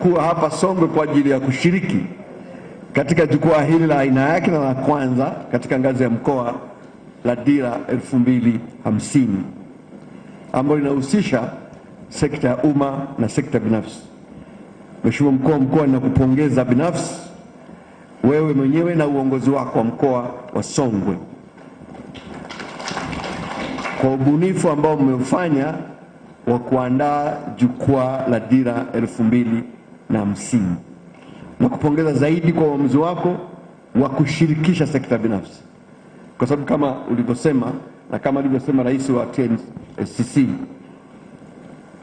kuwa hapa Songwe kwa ajili ya kushiriki katika jukwaa hili la aina yake na la kwanza katika ngazi ya mkoa la Dira 2050 ambalo linahusisha sekta ya umma na sekta binafsi. Mheshimiwa Mkuu wa Mkoa, ninakupongeza binafsi wewe mwenyewe na uongozi wako wa mkoa wa Songwe kwa ubunifu ambao mmeufanya wa kuandaa jukwaa la Dira 2050. Nakupongeza zaidi kwa uamuzi wako wa kushirikisha sekta binafsi, kwa sababu kama ulivyosema na kama alivyosema Rais wa TNCC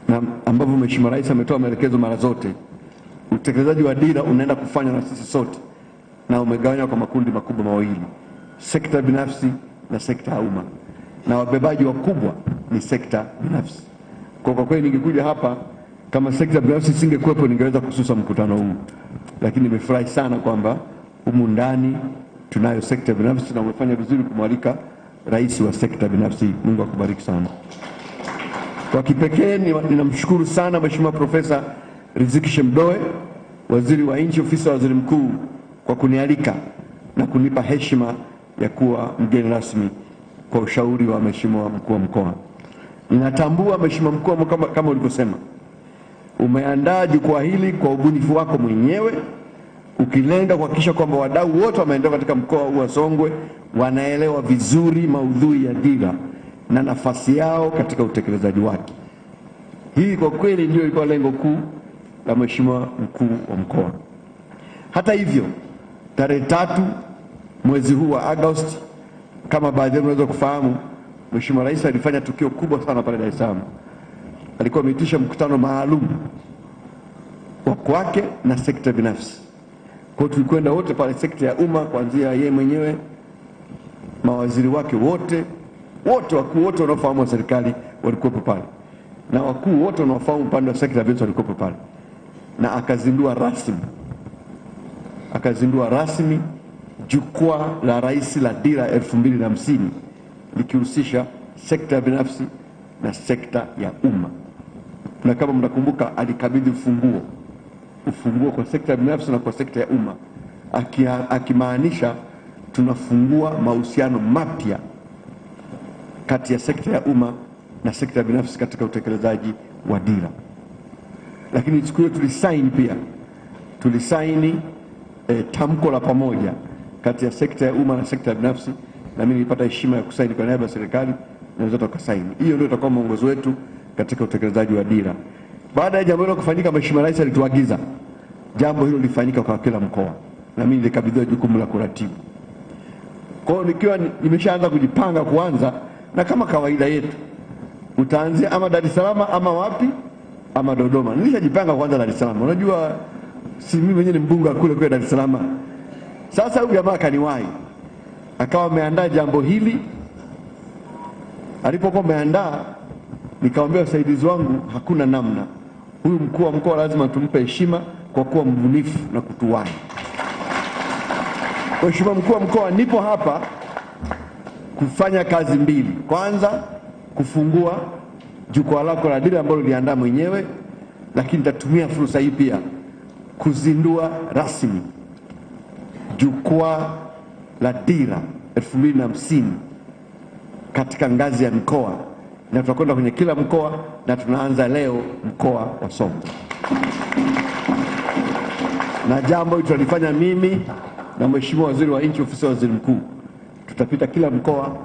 na ambavyo Mheshimiwa Rais ametoa maelekezo mara zote, utekelezaji wa dira unaenda kufanywa na sisi sote na umegawanywa kwa makundi makubwa mawili, sekta binafsi na sekta ya umma, na wabebaji wakubwa ni sekta binafsi. Kwa kweli ningekuja hapa kama sekta binafsi singekuwepo, ningeweza kususa mkutano huu, lakini nimefurahi sana kwamba humu ndani tunayo sekta binafsi na umefanya vizuri kumwalika rais wa sekta binafsi. Mungu akubariki sana. Kwa kipekee ninamshukuru sana Mheshimiwa Profesa Riziki Shemdoe, Waziri wa Nchi Ofisi ya Waziri Mkuu, kwa kunialika na kunipa heshima ya kuwa mgeni rasmi kwa ushauri wa Mheshimiwa Mkuu wa Mkoa. Ninatambua Mheshimiwa Mkuu wa Mkoa, kama ulivyosema, umeandaa jukwaa hili kwa ubunifu wako mwenyewe, ukilenga kuhakikisha kwamba wadau wote wa maendeleo katika mkoa huu wa Songwe wanaelewa vizuri maudhui ya dira na nafasi yao katika utekelezaji wake. Hii kwa kweli ndio ilikuwa lengo kuu la Mheshimiwa Mkuu wa Mkoa. Hata hivyo, tarehe 3 mwezi huu wa Agosti, kama baadhi yenu wanaweza kufahamu, Mheshimiwa Rais alifanya tukio kubwa sana pale Dar es Salaam. Alikuwa ameitisha mkutano maalum wa kwake na sekta binafsi. Kwa hiyo tulikwenda wote pale, sekta ya umma kuanzia yeye mwenyewe, mawaziri wake wote, wakuu wote wanaofahamu wa serikali walikuwa pale, na wakuu wote wanaofahamu upande wa sekta binafsi walikuwa pale, na akazindua rasmi jukwaa la rais la Dira 2050 likihusisha sekta binafsi na sekta ya umma. Na kama mnakumbuka, alikabidhi ufunguo kwa sekta binafsi na kwa sekta ya umma, akimaanisha tunafungua mahusiano mapya kati ya sekta ya umma na sekta binafsi katika utekelezaji wa dira. Lakini siku hiyo tulisaini tamko la pamoja kati ya sekta ya umma na sekta binafsi, na mimi nilipata heshima ya kusaini kwa niaba ya serikali na wenzetu wakasaini. Hiyo ndio itakuwa mwongozo wetu katika utekelezaji wa dira. Baada ya jambo hilo kufanyika, Mheshimiwa Rais alituagiza jambo hilo lifanyike kwa kila mkoa, na mimi nilikabidhiwa jukumu la kuratibu. Kwa hiyo nikiwa nimeshaanza kujipanga kuanza, na kama kawaida yetu utaanzia ama Dar es Salaam ama wapi ama Dodoma. Nilishajipanga kwanza Dar es Salaam. Unajua si mimi mwenyewe ni mbunge kule kwa Dar es Salaam. Sasa huyu jamaa kaniwahi, akawa ameandaa jambo hili. Alipokuwa ameandaa, nikamwambia wasaidizi wangu, hakuna namna, huyu mkuu wa mkoa lazima tumpe heshima kwa kuwa mbunifu na kutuwahi. Mheshimiwa Mkuu wa Mkoa, nipo hapa kufanya kazi mbili. Kwanza, kufungua jukwaa lako la dira ambalo uliandaa mwenyewe, lakini nitatumia fursa hii pia kuzindua rasmi jukwaa la Dira 2050 katika ngazi ya mkoa, na tutakwenda kwenye kila mkoa, na tunaanza leo mkoa wa Songwe. Na jambo hili tulifanya mimi na Mheshimiwa Waziri wa Nchi Ofisi ya Waziri Mkuu. Tutapita kila mkoa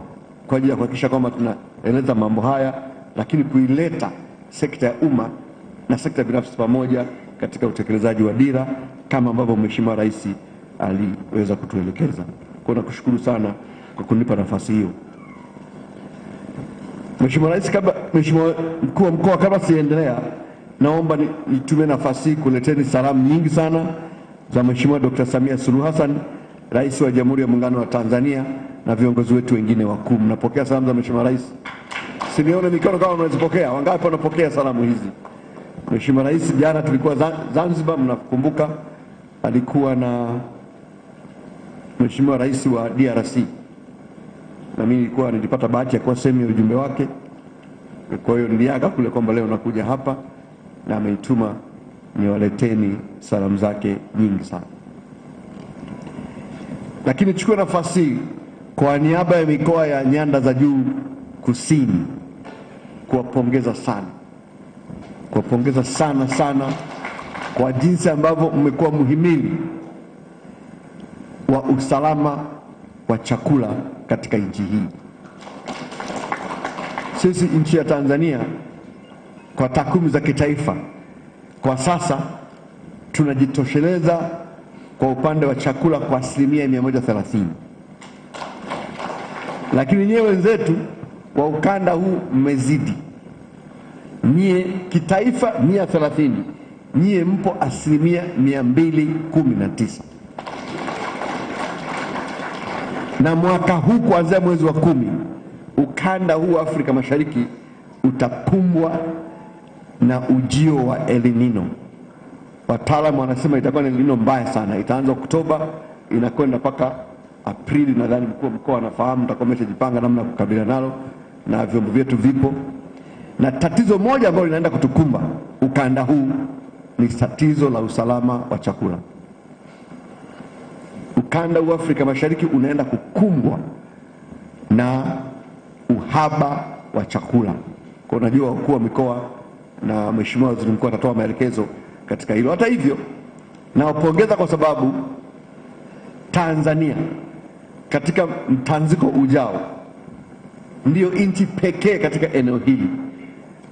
kwa ajili ya kuhakikisha kwamba tunaeleza mambo haya, lakini kuileta sekta ya umma na sekta binafsi pamoja katika utekelezaji wa dira kama ambavyo Mheshimiwa Rais aliweza kutuelekeza. Kwa nakushukuru sana kwa kunipa nafasi hiyo. Mheshimiwa Rais, Mheshimiwa Mkuu wa Mkoa, kabla siendelea, naomba nitumie nafasi hii kuleteni salamu nyingi sana za Mheshimiwa Dr. Samia Suluhu Hassan, Rais wa Jamhuri ya Muungano wa Tanzania, na viongozi wetu wengine wakuu. Mnapokea salamu za Mheshimiwa Rais? Sinione mikono kama mnazipokea. Wangapi wanapokea salamu hizi? Mheshimiwa Rais, jana tulikuwa Zanzibar, mnakumbuka, alikuwa na Mheshimiwa Rais wa DRC, na mimi nilipata bahati ya kuwa sehemu ya ujumbe wake. Kwa hiyo niliaga kule kwamba leo nakuja hapa, na ameituma niwaleteni salamu zake nyingi sana. Lakini chukua nafasi kwa niaba ya mikoa ya Nyanda za Juu Kusini kuwapongeza sana kwa jinsi ambavyo mmekuwa muhimili wa usalama wa chakula katika nchi hii. Sisi nchi ya Tanzania kwa takwimu za kitaifa kwa sasa tunajitosheleza kwa upande wa chakula kwa 130%. Lakini nyewe wenzetu wa ukanda huu mmezidi. Nyie kitaifa 130, nyie mpo 219. Na mwaka huu kuanzia mwezi wa 10 ukanda huu wa Afrika Mashariki utakumbwa na ujio wa El Nino. Wataalamu wanasema itakuwa ni El Nino mbaya sana. Itaanza Oktoba inakwenda mpaka Aprili, nadhani mkuu wa mkoa anafahamu, tutakuwa tumeshajipanga namna ya kukabiliana nalo na vyombo vyetu vipo. Na tatizo moja ambalo linaenda kutukumba ukanda huu ni tatizo la usalama wa chakula. Ukanda wa Afrika Mashariki unaenda kukumbwa na uhaba wa chakula. Kwa unajua wakuu wa mikoa na mheshimiwa waziri mkuu atatoa maelekezo katika hilo. Hata hivyo nawapongeza kwa sababu Tanzania katika mtanziko ujao ndio nchi pekee katika eneo hili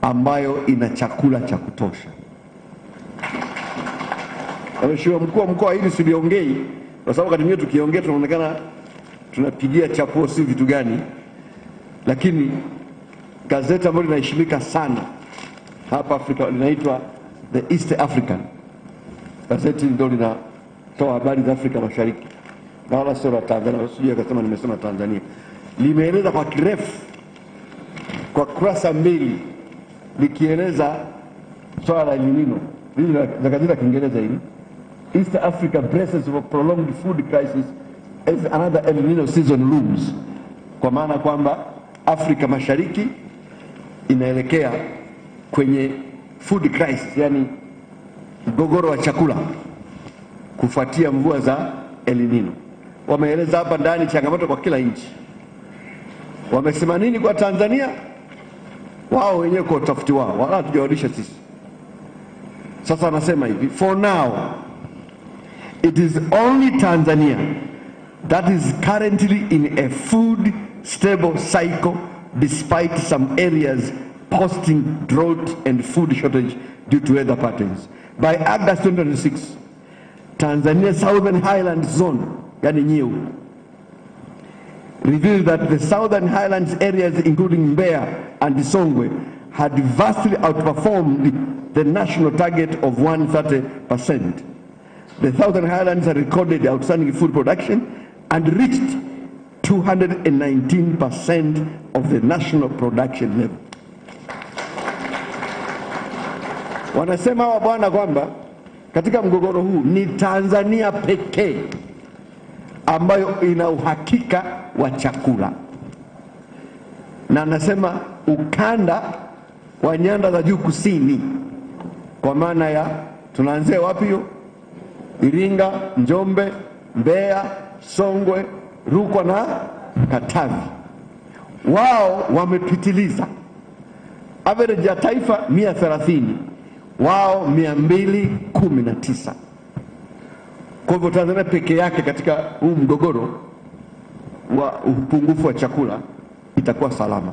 ambayo ina chakula cha kutosha. Mheshimiwa mkuu wa mkoa, hili siliongei kwa sababu wakati mwingine tukiongea tunaonekana tunapigia chapuo si vitu gani, lakini gazeti ambalo linaheshimika sana hapa Afrika linaitwa The East African. Gazeti ndio linatoa habari za Afrika Mashariki na wala sio la Tanzania. Usije akasema nimesema Tanzania. Limeeleza kwa kirefu kwa kurasa 2 likieleza swala la El Nino. Hili la gazeti la Kiingereza hili, East Africa braces for prolonged food crisis as another El Nino season looms. Kwa maana kwamba Afrika Mashariki inaelekea kwenye food crisis, yani mgogoro wa chakula kufuatia mvua za El Nino. Wameeleza hapa ndani changamoto kwa kila nchi. Wamesema nini kwa Tanzania? Wao wenyewe kwa utafiti wao, wala hatujawadisha sisi. Sasa wanasema hivi, for now it is only Tanzania that is currently in a food stable cycle despite some areas posting drought and food shortage due to weather patterns. By August 2026, Tanzania's Southern Highlands Zone, yani Nyiu, revealed that the Southern Highlands areas including Mbeya and Songwe had vastly outperformed the national target of 130%. The Southern Highlands had recorded outstanding food production and reached 219% of the national production level. Wanasema hawa bwana kwamba katika mgogoro huu ni Tanzania pekee ambayo ina uhakika wa chakula. Na anasema ukanda wa Nyanda za Juu Kusini, kwa maana ya tunaanzia wapi hiyo? Iringa, Njombe, Mbeya, Songwe, Rukwa na Katavi. Wao wamepitiliza average ya taifa 130, wao 219. Kwa hivyo Tanzania peke yake katika huu mgogoro wa upungufu wa chakula itakuwa salama.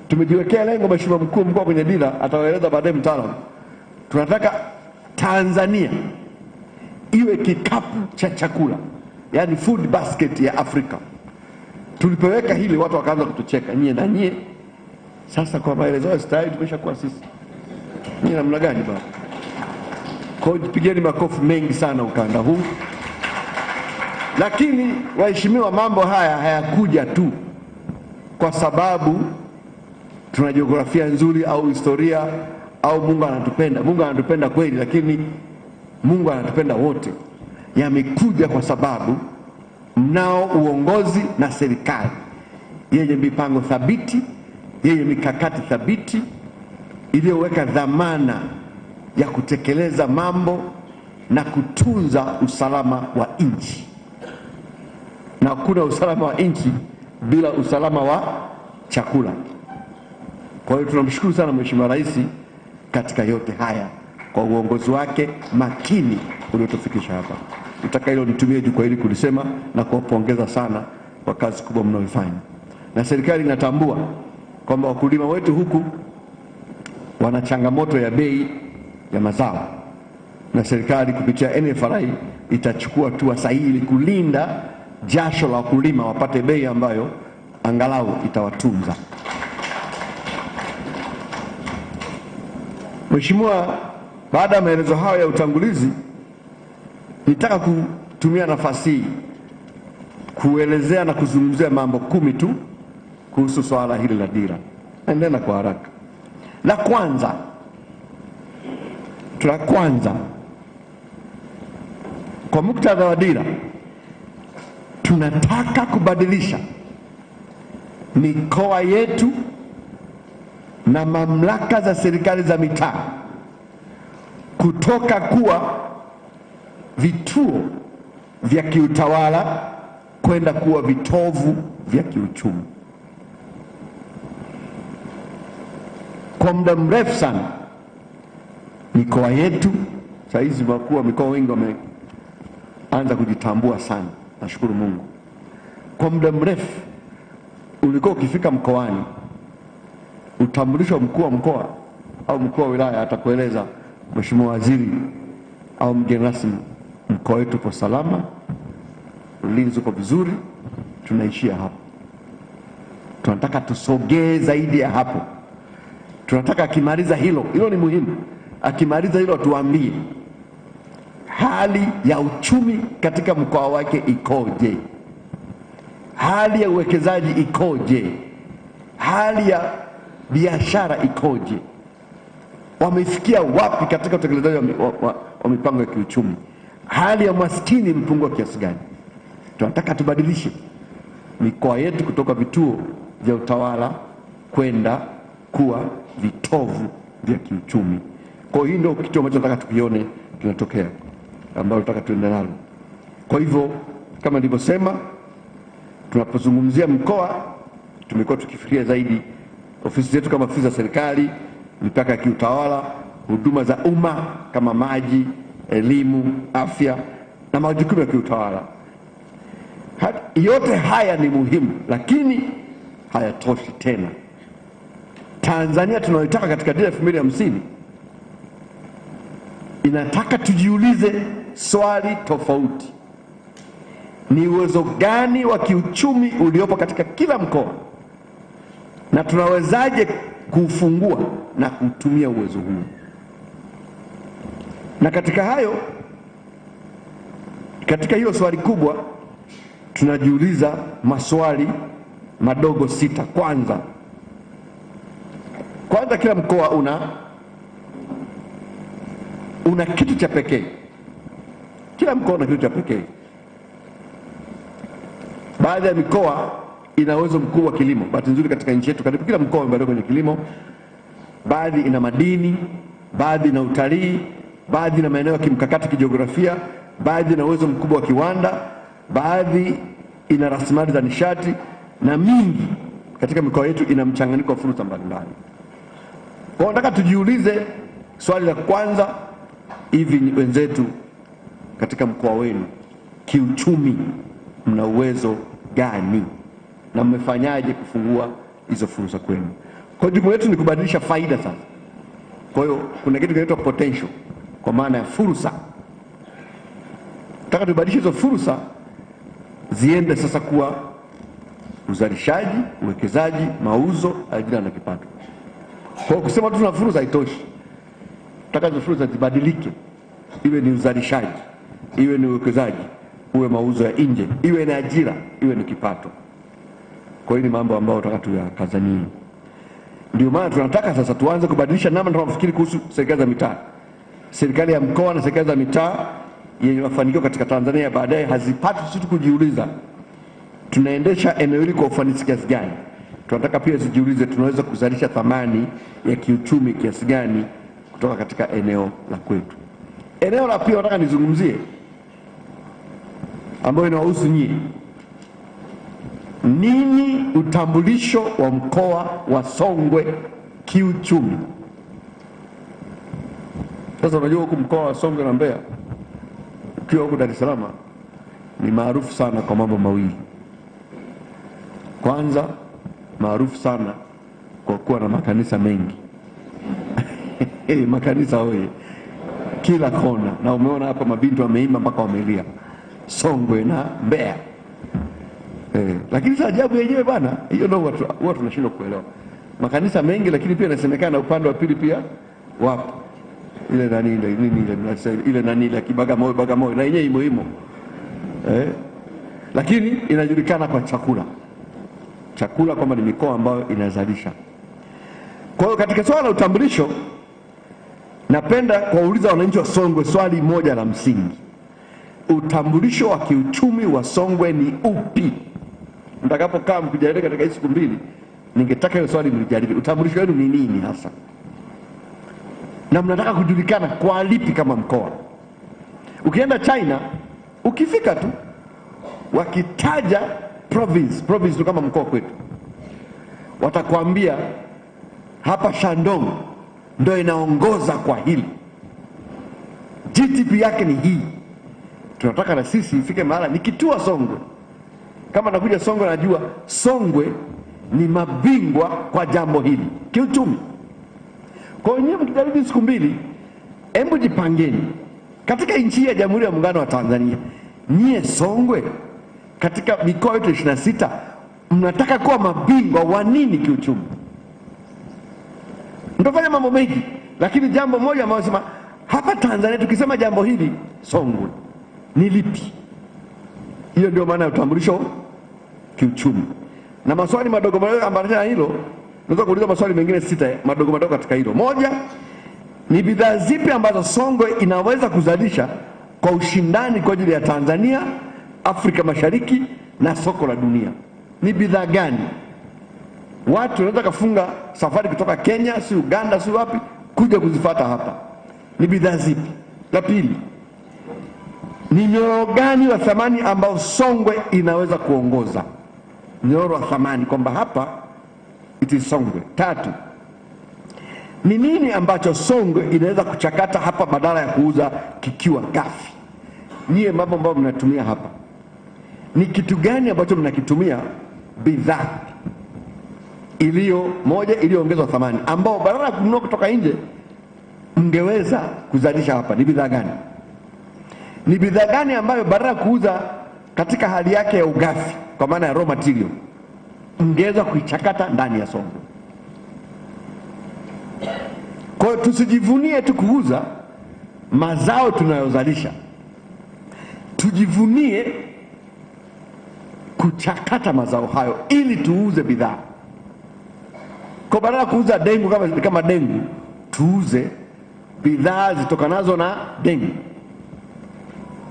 Tumejiwekea lengo, Mheshimiwa mkuu wa mkoa kwenye dira atawaeleza baadaye mtaalamu. Tunataka Tanzania iwe kikapu cha chakula, yani food basket ya Afrika. Tulipoweka hili watu wakaanza kutucheka, nyie na nyie. Sasa kwa maelezo ya style tumeshakuwa sisi. Nyie namna gani baba? Kwa hiyo pigeni makofi mengi sana ukanda huu. Lakini waheshimiwa, mambo haya hayakuja tu kwa sababu tuna jiografia nzuri au historia au Mungu anatupenda. Mungu anatupenda kweli, lakini Mungu anatupenda wote. Yamekuja kwa sababu mnao uongozi na serikali yenye mipango thabiti, yenye mikakati thabiti iliyoweka dhamana ya kutekeleza mambo na kutunza usalama wa nchi, na kuna usalama wa nchi bila usalama wa chakula. Kwa hiyo tunamshukuru sana Mheshimiwa Rais katika yote haya kwa uongozi wake makini uliotufikisha hapa. Nataka hilo nitumie jukwaa hili kulisema na kuwapongeza sana kwa kazi kubwa mnayoifanya. Na serikali inatambua kwamba wakulima wetu huku wana changamoto ya bei ya mazao, na serikali kupitia NFRA itachukua hatua sahihi ili kulinda jasho la wakulima wapate bei ambayo angalau itawatunza. Mheshimiwa, baada ya maelezo hayo ya utangulizi, nitaka kutumia nafasi hii kuelezea na kuzungumzia mambo 10 tu kuhusu swala hili la dira. Endelea kwa haraka. La kwanza, kwa muktadha wa dira, tunataka kubadilisha mikoa yetu na mamlaka za serikali za mitaa kutoka kuwa vituo vya kiutawala kwenda kuwa vitovu vya kiuchumi. Kwa muda mrefu sana mikoa yetu, saa hizi wakuu wa mikoa wengi wameanza kujitambua sana, nashukuru Mungu. Kwa muda mrefu ulikuwa ukifika mkoani, utambulisho mkuu wa mkoa au mkuu wa wilaya atakueleza, Mheshimiwa Waziri au mgeni rasmi, mkoa wetu uko salama, ulinzi uko vizuri, tunaishia hapo. Tunataka tusogee zaidi ya hapo. Tunataka akimaliza hilo ni muhimu, akimaliza hilo tuambie hali ya uchumi katika mkoa wake ikoje, hali ya uwekezaji ikoje, hali ya biashara ikoje, wamefikia wapi katika utekelezaji wa mipango ya kiuchumi, hali ya maskini mpungua kiasi gani. Tunataka tubadilishe mikoa yetu kutoka vituo vya utawala kwenda kuwa vitovu vya kiuchumi. Kwa hiyo ndio kitu ambacho nataka tukione kinatokea, ambacho nataka tuende nalo. Kwa hivyo kama nilivyosema, tunapozungumzia mkoa tumekuwa tukifikiria zaidi ofisi zetu kama ofisi za serikali, mipaka ya kiutawala, huduma za umma kama maji, elimu, afya na majukumu ya kiutawala. Yote haya ni muhimu, lakini hayatoshi tena. Tanzania tunayotaka katika dira 2050 inataka tujiulize swali tofauti. Ni uwezo gani wa kiuchumi uliopo katika kila mkoa, na tunawezaje kufungua na kutumia uwezo huu? Na katika hiyo swali kubwa tunajiuliza maswali madogo 6. Kwanza kila mkoa una kitu cha pekee. Kila mkoa una kitu cha pekee. Baadhi ya mikoa ina uwezo mkubwa wa kilimo. Bahati nzuri katika nchi yetu karibu kila mkoa umebarikiwa kwenye kilimo. Baadhi ina madini, baadhi ina utalii, baadhi ina maeneo ya kimkakati kijiografia, baadhi ina uwezo mkubwa wa kiwanda, baadhi ina rasilimali za nishati, na mingi katika mikoa yetu ina mchanganyiko wa fursa mbalimbali. Kwa nataka tujiulize swali la kwanza, hivi wenzetu katika mkoa wenu kiuchumi mna uwezo gani na mmefanyaje kufungua hizo fursa kwenu? Kwa jukumu letu ni kubadilisha faida sasa. Kwa hiyo kuna kitu kinaitwa potential, kwa maana ya fursa. Nataka tubadilishe hizo fursa ziende sasa kuwa uzalishaji, uwekezaji, mauzo, ajira na kipato. Kwa kusema tu tuna fursa haitoshi. Nataka hizo fursa zibadilike, iwe ni uzalishaji, iwe ni uwekezaji, uwe mauzo ya nje, iwe ni ajira, iwe ni kipato. Kwa hiyo ni mambo ambayo tunataka tuyakazanie. Ndio maana tunataka sasa tuanze kubadilisha namna tunafikiri kuhusu serikali za mitaa. Serikali ya mkoa na serikali za mitaa yenye mafanikio katika Tanzania baadaye hazipati sisi kujiuliza tunaendesha eneo hili kwa ufanisi kiasi gani. Tunataka pia zijiulize tunaweza kuzalisha thamani ya kiuchumi kiasi gani kutoka katika eneo la kwetu. Eneo la pili nataka nizungumzie ambayo inahusu nyinyi. Ninyi utambulisho wa mkoa wa Songwe kiuchumi. Sasa unajua huku mkoa wa Songwe na Mbeya, ukiwa huku Dar es Salaam, ni maarufu sana kwa mambo mawili. Kwanza, maarufu sana kwa kuwa na makanisa mengi. Makanisa hoye kila kona, na umeona hapa mabinti wameimba mpaka wamelia, Songwe na Mbeya. Lakini sasa ajabu yenyewe bwana, hiyo ndio watu tunashindwa kuelewa. Makanisa mengi, lakini pia inasemekana upande wa pili pia wapo ile nani ile Bagamoyo na yenyewe imo. Lakini inajulikana kwa chakula kwamba ni mikoa ambayo inazalisha. Kwa hiyo katika swala la utambulisho, napenda kuwauliza wananchi wa Songwe swali moja la msingi. Utambulisho wa kiuchumi wa Songwe ni upi? Mtakapokaa mkijadili katika hizo siku mbili, ningetaka hiyo swali mlijadili. Utambulisho wenu ni nini hasa? Na mnataka kujulikana kwa lipi kama mkoa? Ukienda China, ukifika tu wakitaja province tu kama mkoa kwetu, watakwambia hapa Shandong ndio inaongoza kwa hili, GDP yake ni hii. Tunataka na sisi ifike mahala nikitua Songwe, kama nakuja Songwe najua Songwe ni mabingwa kwa jambo hili kiuchumi. Kwa hiyo mkijaribu siku mbili, hebu jipangeni katika nchi ya Jamhuri ya Muungano wa Tanzania. Nyie Songwe katika mikoa yote 26 mnataka kuwa mabingwa wa nini kiuchumi? Mtafanya mambo mengi, lakini jambo moja ambalo sema hapa Tanzania tukisema jambo hili Songwe ni lipi? Hiyo ndio maana ya utambulisho kiuchumi. Na maswali madogo ambayo na hilo, naweza kuuliza maswali mengine 6 madogo katika hilo. Moja, ni bidhaa zipi ambazo Songwe inaweza kuzalisha kwa ushindani kwa ajili ya Tanzania, Afrika Mashariki na soko la dunia? Ni bidhaa gani? Watu wanaweza kufunga safari kutoka Kenya, si Uganda, si wapi, kuja kuzifuata hapa. Ni bidhaa zipi? La pili, ni mnyororo gani wa thamani ambao Songwe inaweza kuongoza? Mnyororo wa thamani kwamba hapa it is Songwe. Tatu, ni nini ambacho Songwe inaweza kuchakata hapa badala ya kuuza kikiwa ghafi? Nyie mambo ambayo mnatumia hapa, ni kitu gani ambacho mnakitumia bidhaa iliyoongezwa thamani ambao badala ya kununua kutoka nje mngeweza kuzalisha hapa? Ni bidhaa gani? Ni bidhaa gani ambayo badala ya kuuza katika hali yake ya ugafi, kwa maana ya raw material, mngeweza kuichakata ndani ya Songwe? Kwa hiyo tusijivunie tu kuuza mazao tunayozalisha, tujivunie kuchakata mazao hayo ili tuuze bidhaa. Kwa badala ya kuuza dengu kama dengu, tuuze bidhaa zitokanazo na dengu.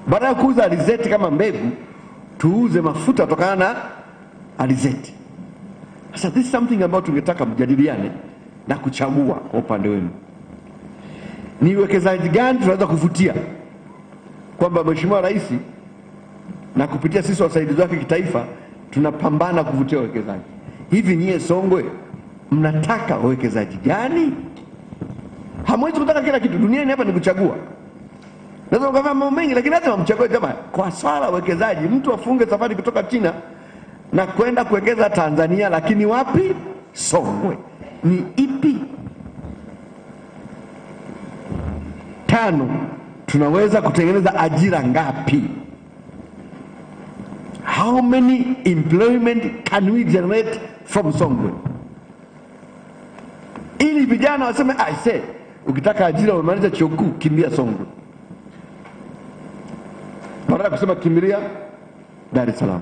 Badala ya kuuza alizeti kama mbegu, tuuze mafuta kutokana na alizeti. Sasa this is something ambayo tungetaka mjadiliane na kuchagua kwa upande wenu. Ni uwekezaji gani tunaweza kuvutia kwamba Mheshimiwa Rais na kupitia sisi wasaidizi wake kitaifa tunapambana kuvutia uwekezaji? Hivi nyie Songwe mnataka uwekezaji gani? Hamwezi kutaka kila kitu duniani hapa, ni kuchagua. Naweza kufanya mambo mengi, lakini lazima mchague jamaa. Kwa swala uwekezaji, mtu afunge safari kutoka China na kwenda kuwekeza Tanzania, lakini wapi? Songwe. Ni ipi? Tano, tunaweza kutengeneza ajira ngapi? How many employment can we generate from Songwe? Ili vijana waseme ukitaka ajira umaliza chuo kikuu, kimbia Songwe. Badala kusema kimbilia Dar es Salaam.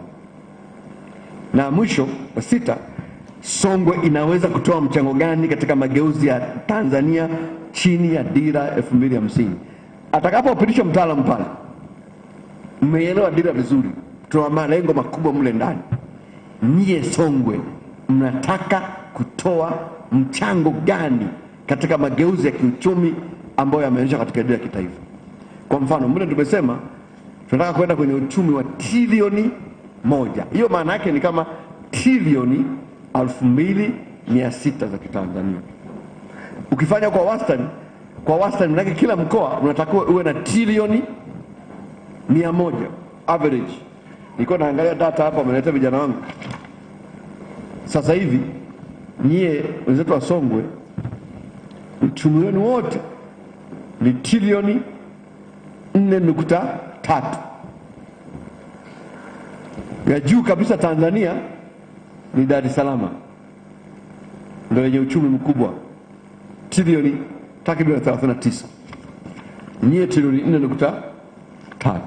Na mwisho wa 6, Songwe inaweza kutoa mchango gani katika mageuzi ya Tanzania chini ya dira 2050? Atakapopitisha mtaalamu pale, mmeelewa dira vizuri, tuna malengo makubwa mle ndani. Nyie Songwe mnataka kutoa mchango gani katika mageuzi ya kiuchumi ambayo yameonyeshwa katika dira ya kitaifa. Kwa mfano, mbona tumesema tunataka kwenda kwenye uchumi wa trilioni 1. Hiyo maana yake ni kama trilioni 2600 za Kitanzania. Ukifanya kwa wastani maana kila mkoa unatakiwa uwe na trilioni 100 average. Niko naangalia data hapa, wamenileta vijana wangu. Sasa hivi nyie wenzetu wa Songwe, uchumi wenu wote ni trilioni 4.3. Ya juu kabisa Tanzania ni Dar es Salaam, ndio yenye uchumi mkubwa, trilioni takriban 39. Nyie trilioni 4.3.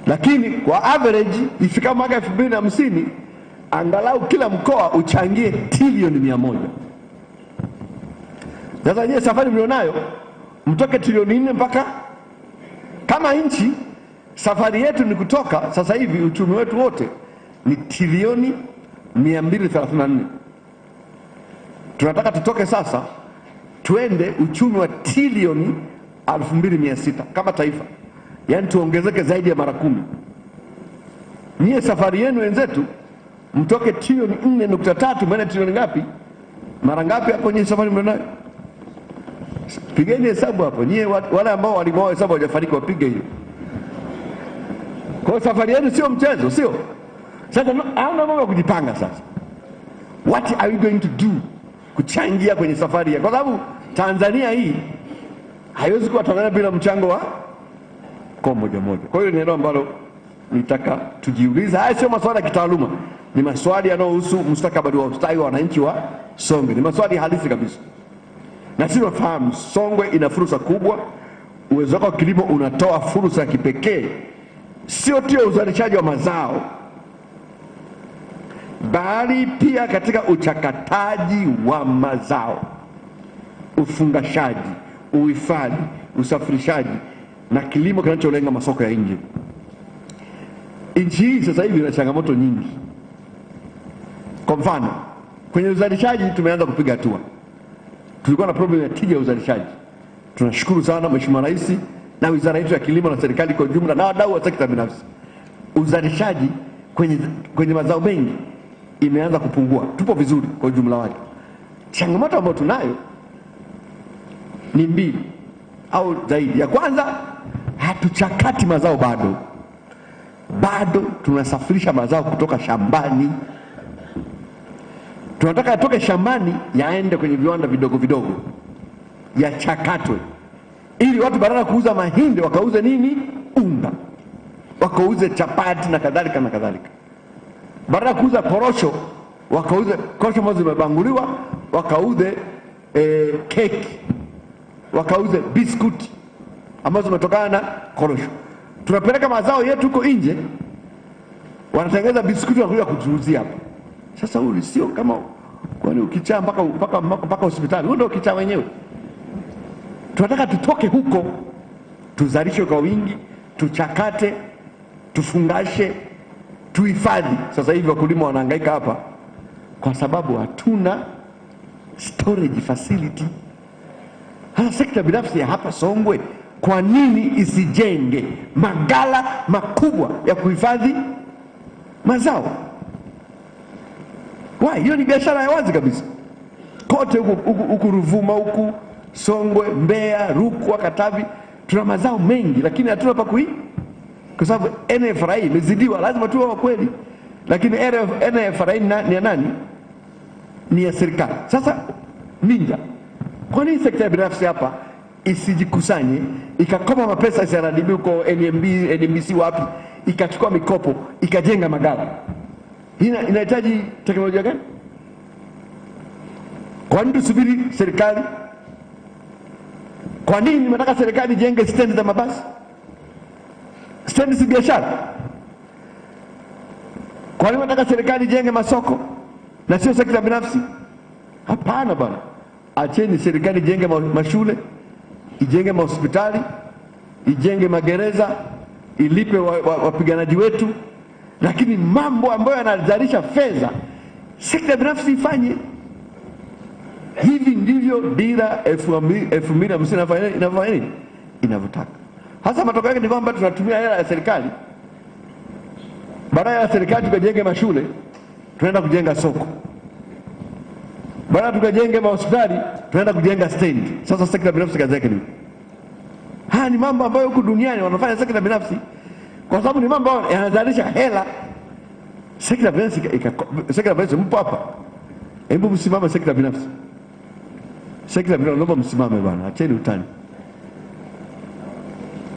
Lakini kwa average ifika mwaka 2050 angalau kila mkoa uchangie trilioni 100. Sasa nyie safari mlionayo mtoke trilioni 4 mpaka, kama nchi safari yetu ni kutoka sasa hivi uchumi wetu wote ni trilioni 234. Tunataka tutoke sasa tuende uchumi wa trilioni 2600 kama taifa. Yaani tuongezeke zaidi ya mara 10. Nyie safari yenu wenzetu mtoke trilioni 4.3 maana trilioni ngapi? Mara ngapi hapo nyie safari mlionayo? Pigeni hesabu hapo. Nyie wale ambao walimoa hesabu hawajafariki wapige hiyo. Kwa safari yenu sio mchezo, sio? Sasa hauna mambo ya kujipanga sasa. What are we going to do kuchangia kwenye safari ya? Kwa sababu Tanzania hii haiwezi kuwa Tanzania bila mchango wa kwa moja. Kwa hiyo ni eneo ambalo nitaka tujiulize. Haya sio maswali ya kitaaluma, ni maswali yanayohusu mustakabali wa ustawi wa wananchi wa Songwe. Ni maswali halisi kabisa. Na sisi tunafahamu Songwe ina fursa kubwa. Uwezo wako wa kilimo unatoa fursa ya kipekee, sio tu uzalishaji wa mazao, bali pia katika uchakataji wa mazao, ufungashaji, uhifadhi, usafirishaji na kilimo kinacholenga masoko ya nje. Nchi hii sasa hivi ina changamoto nyingi. Kwa mfano, kwenye uzalishaji tumeanza kupiga hatua. Tulikuwa na problem ya tija ya uzalishaji. Tunashukuru sana Mheshimiwa Rais na wizara yetu ya kilimo na serikali kwa jumla na wadau wa sekta binafsi. Uzalishaji kwenye mazao mengi imeanza kupungua. Tupo vizuri kwa jumla wake. Changamoto ambayo tunayo ni mbili au zaidi. Ya kwanza, hatuchakati mazao bado tunasafirisha mazao kutoka shambani. Tunataka yatoke shambani yaende kwenye viwanda vidogo yachakatwe, ili watu badala ya kuuza mahindi wakauze nini? Unga, wakauze chapati na kadhalika na kadhalika. Badala ya kuuza korosho wakauze korosho ambazo zimebanguliwa, wakauze keki, wakauze biskuti ambazo zimetokana na korosho. Tunapeleka mazao yetu huko nje, wanatengeneza biskuti wanakuja kutuuzia hapa. Sasa huyu sio kama kwani ukichaa mpaka hospitali, huo ndio ukichaa wenyewe. Tunataka tutoke huko, tuzalishe kwa wingi, tuchakate, tufungashe, tuhifadhi. Sasa hivi wakulima wanahangaika hapa kwa sababu hatuna storage facility. Hata sekta binafsi ya hapa Songwe, kwa nini isijenge magala makubwa ya kuhifadhi mazao? Hiyo ni biashara ya wazi kabisa. Kote huku Ruvuma, huku Songwe, Mbeya, Rukwa, Katavi tuna mazao mengi, lakini hatuna pa kwa sababu NFRA imezidiwa. Lazima tuwe wa kweli, lakini NFRA ni ya nani? Ni ya serikali. Sasa ninja, kwa nini sekta binafsi hapa isijikusanye ikakoma mapesa SRDB huko NMBC wapi, ikachukua mikopo ikajenga magala? Inahitaji teknolojia gani? Kwa nini tusubiri serikali? Kwa nini mnataka serikali ijenge stendi za mabasi? Stendi si biashara? Kwa nini mnataka serikali ijenge masoko na sio sekta binafsi? Hapana bwana. Acheni serikali ijenge mashule, ijenge mahospitali, ijenge magereza, ilipe wapiganaji wetu, lakini mambo ambayo yanazalisha fedha sekta binafsi ifanye. Hivi ndivyo dira 2050 inafanya nini? Inavyotaka. Hasa matokeo yake ni kwamba tunatumia hela ya serikali. Badala ya serikali tukajenge mashule, tunaenda kujenga soko. Badala tukajenge hospitali, tunaenda kujenga stendi. Sasa sekta binafsi kazi yake ni haya ni mambo ambayo huku duniani wanafanya sekta binafsi, kwa sababu ni mambo yanazalisha hela. Sekta binafsi mpo hapa. Hebu msimame sekta binafsi. Sekta binafsi naomba msimame bwana, acheni utani.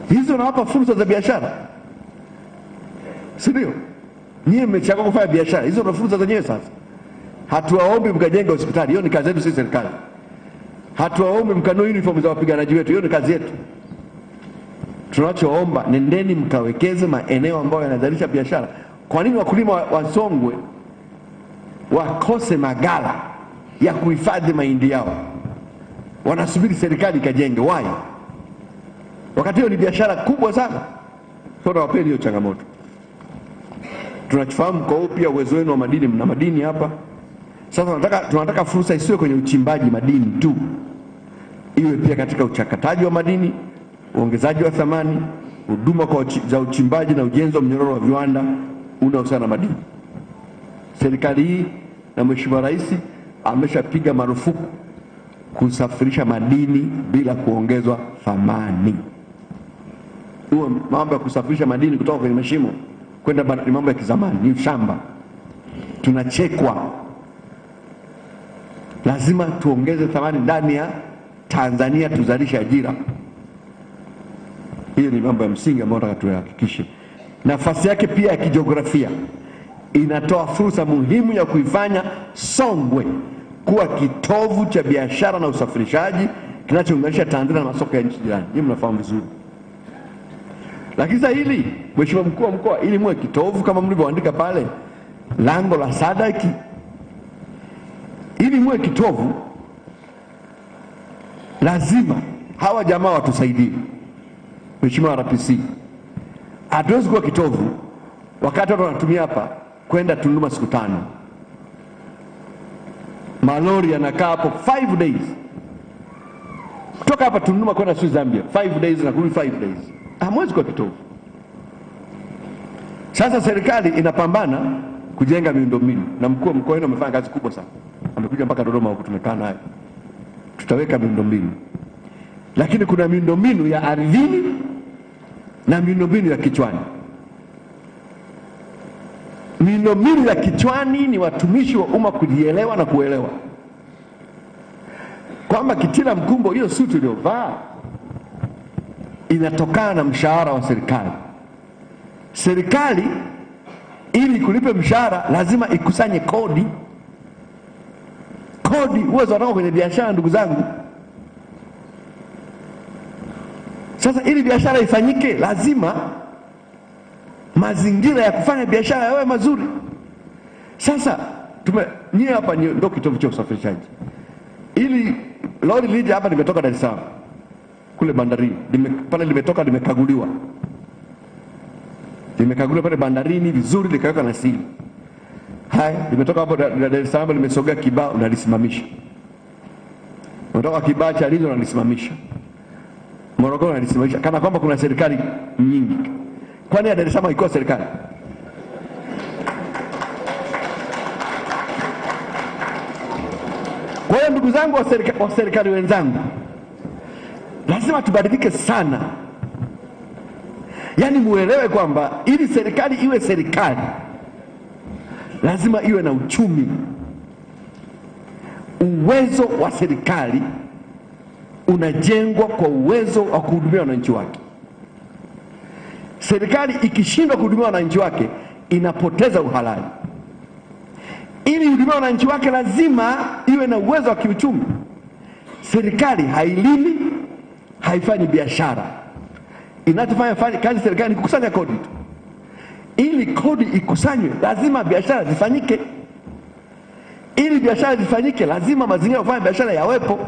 Hizo nawapa fursa za biashara. Si ndio? Nyie mmechagua kufanya biashara, hizo ndo fursa zenyewe sasa. Hatuwaombi mkajenge hospitali, hiyo ni kazi yetu sisi serikali. Hatuwaombi mkanunue uniform za wapiganaji wetu, hiyo ni kazi yetu. Tunachoomba, nendeni mkawekeze maeneo ambayo yanazalisha biashara. Kwa nini wakulima wa Songwe wakose magala ya kuhifadhi mahindi yao? Wanasubiri serikali ikajenge. Why? Wakati hiyo ni biashara kubwa sana. Sasa wapeni hiyo changamoto. Tunafahamu kwa hiyo pia uwezo wenu wa madini, mna madini hapa. Sasa tunataka fursa isiwe kwenye uchimbaji madini tu, iwe pia katika uchakataji wa madini, uongezaji wa thamani, huduma za uchimbaji na ujenzi wa mnyororo wa viwanda unaohusiana na madini. Serikali hii na Mheshimiwa Rais ameshapiga marufuku kusafirisha madini bila kuongezwa thamani. Huo mambo ya kusafirisha madini kutoka kwenye mashimo kwenda ni mambo ya kizamani, ni shamba. Tunachekwa. Lazima tuongeze thamani ndani ya Tanzania, tuzalishe ajira. Hiyo ni mambo ya msingi ambayo nataka tuhakikishe. Nafasi yake pia ya kijiografia inatoa fursa muhimu ya kuifanya Songwe kuwa kitovu cha biashara na usafirishaji kinachounganisha Tanzania na masoko ya nchi jirani. Hii mnafahamu vizuri. Lakini sasa hili, Mheshimiwa Mkuu wa Mkoa, ili muwe kitovu kama mlivyoandika pale lango la SADC, ili muwe kitovu lazima hawa jamaa watusaidie. Mheshimiwa RPC, hatuwezi kuwa kitovu wakati watu wanatumia hapa kwenda Tunduma siku 5. Malori yanakaa hapo 5 days. Kutoka hapa Tunduma kwenda Zambia 5 days na kurudi 5 days. Hamwezi kuwa kitovu. Sasa serikali inapambana kujenga miundombinu, na mkuu wa mkoa wenu amefanya kazi kubwa sana. Amekuja mpaka Dodoma huko, tumekaa naye. Tutaweka miundombinu. Lakini kuna miundombinu ya ardhini na miundombinu ya kichwani. Miundombinu ya kichwani ni watumishi wa umma kujielewa na kuelewa kwamba Kitila Mkumbo, hiyo suti iliyovaa inatokana na mshahara wa serikali. Serikali ili kulipe mshahara lazima ikusanye kodi. Kodi uwezo wanao kwenye biashara, ndugu zangu. Sasa ili biashara ifanyike lazima mazingira ya kufanya biashara yawe mazuri. Sasa nyie hapa ndio kitovu cha usafirishaji. Ili lori lije hapa, limetoka Dar es Salaam kule bandarini, pale limetoka, limekaguliwa pale bandarini vizuri, likaweka na siri. Haya, limetoka hapo Dar es Salaam, limesogea Kibaha, unalisimamisha. Limetoka Kibaha cha Lizo, unalisimamisha. Morogoro, unalisimamisha. Kana kwamba kuna serikali nyingi. Kwani ya Dar es Salaam haikuwa serikali? Kwa hiyo ndugu zangu wa serikali wenzangu, lazima tubadilike sana. Yaani muelewe kwamba ili serikali iwe serikali lazima iwe na uchumi. Uwezo wa serikali unajengwa kwa uwezo wa kuhudumia wananchi wake. Serikali ikishindwa kuhudumia wananchi wake inapoteza uhalali. Ili hudumia wananchi wake lazima iwe na uwezo wa kiuchumi. Serikali hailimi, haifanyi biashara. Inachofanya kazi serikali ni kukusanya kodi tu. Ili kodi ikusanywe lazima biashara zifanyike. Ili biashara zifanyike lazima mazingira ya kufanya biashara yawepo.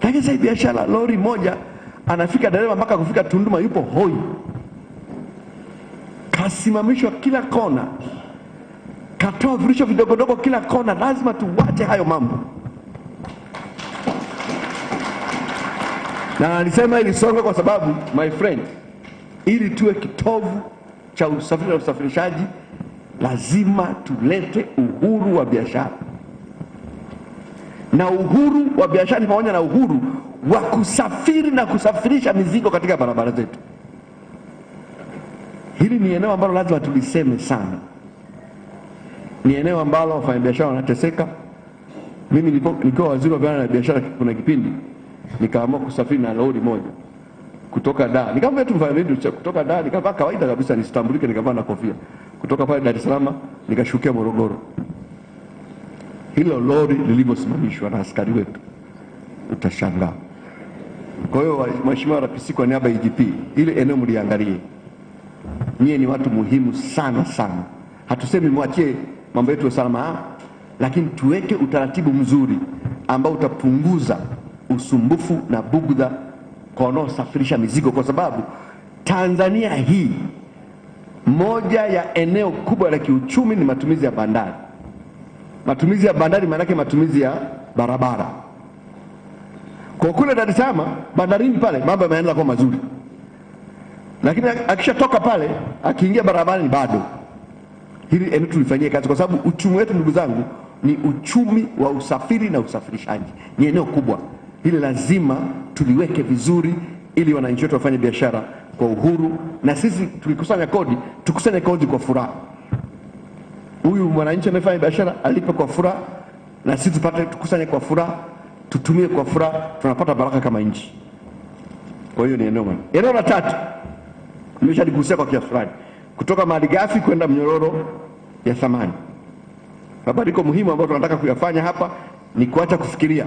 Lakini sasa biashara, lori moja anafika dereva mpaka kufika Tunduma yupo hoi, kasimamishwa kila kona, katoa virisho vidogodogo kila kona. Lazima tuwache hayo mambo. Na alisema ili Songwe kwa sababu, my friend, ili tuwe kitovu cha usafiri na usafirishaji, lazima tulete uhuru wa biashara. Na uhuru wa biashara ni pamoja na uhuru wa kusafiri na kusafirisha mizigo katika barabara zetu. Hili ni eneo ambalo lazima tuliseme sana. Ni eneo ambalo wafanyabiashara wanateseka. Mimi nilikuwa waziri wa viwanda na biashara, kuna kipindi nikaamua kusafiri na lori moja kutoka Dar. Nikamwambia tu mfanyakazi kutoka Dar, nikavaa kawaida kabisa nisitambulike, nikavaa na kofia. Kutoka pale Dar es Salaam nikashukia Morogoro. Hilo lori lilivyosimamishwa na askari wetu, utashangaa. Kwa hiyo Mheshimiwa RPC, kwa niaba ya IGP, ile eneo mliangalie. Nyie ni watu muhimu sana sana. Hatusemi mwachie mambo yetu ya usalama, lakini tuweke utaratibu mzuri ambao utapunguza usumbufu na bugudha kwa wanaosafirisha mizigo, kwa sababu Tanzania hii, moja ya eneo kubwa la kiuchumi ni matumizi ya bandari. Matumizi ya bandari maana yake matumizi ya barabara. Kwa kule Dar es Salaam bandarini pale mambo yameanza kuwa mazuri, lakini akishatoka pale akiingia barabarani bado. Hili eneo tulifanyie kazi, kwa sababu uchumi wetu, ndugu zangu, ni uchumi wa usafiri na usafirishaji. Ni eneo kubwa. Hili lazima tuliweke vizuri ili wananchi wetu wafanye biashara kwa uhuru, na sisi tukikusanya kodi, tukusanye kodi kwa furaha. Huyu mwananchi anayefanya biashara alipe kwa furaha, na sisi tupate tukusanye kwa furaha, tutumie kwa furaha, tunapata baraka kama nchi. Kwa hiyo ni eneo moja. Eneo la tatu nimeshaligusia kwa kiasi fulani, kutoka malighafi kwenda mnyororo ya thamani. Mabadiliko muhimu ambayo tunataka kuyafanya hapa ni kuacha kufikiria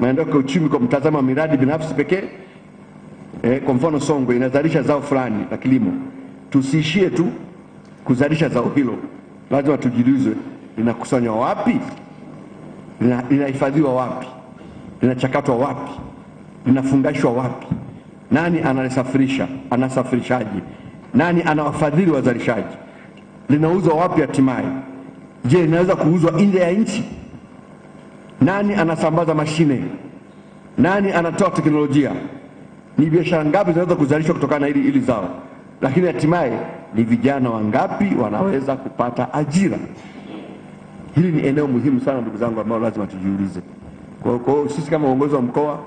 maendeleo ya uchumi kwa mtazamo wa miradi binafsi pekee. Kwa mfano Songwe inazalisha zao fulani la kilimo, tusiishie tu kuzalisha zao hilo. Lazima tujiulize, linakusanywa wapi, linahifadhiwa wapi, linachakatwa wapi, linafungashwa wapi, nani analisafirisha, anasafirishaje, nani anawafadhili wazalishaji, linauzwa wapi hatimaye, je linaweza kuuzwa nje ya nchi, nani anasambaza mashine, nani anatoa teknolojia, ni biashara ngapi zinaweza kuzalishwa kutokana na hili zao, lakini hatimaye ni vijana wangapi wanaweza kupata ajira. Hili ni eneo muhimu sana ndugu zangu, ambao lazima tujiulize. Kwa hiyo sisi kama uongozi wa mkoa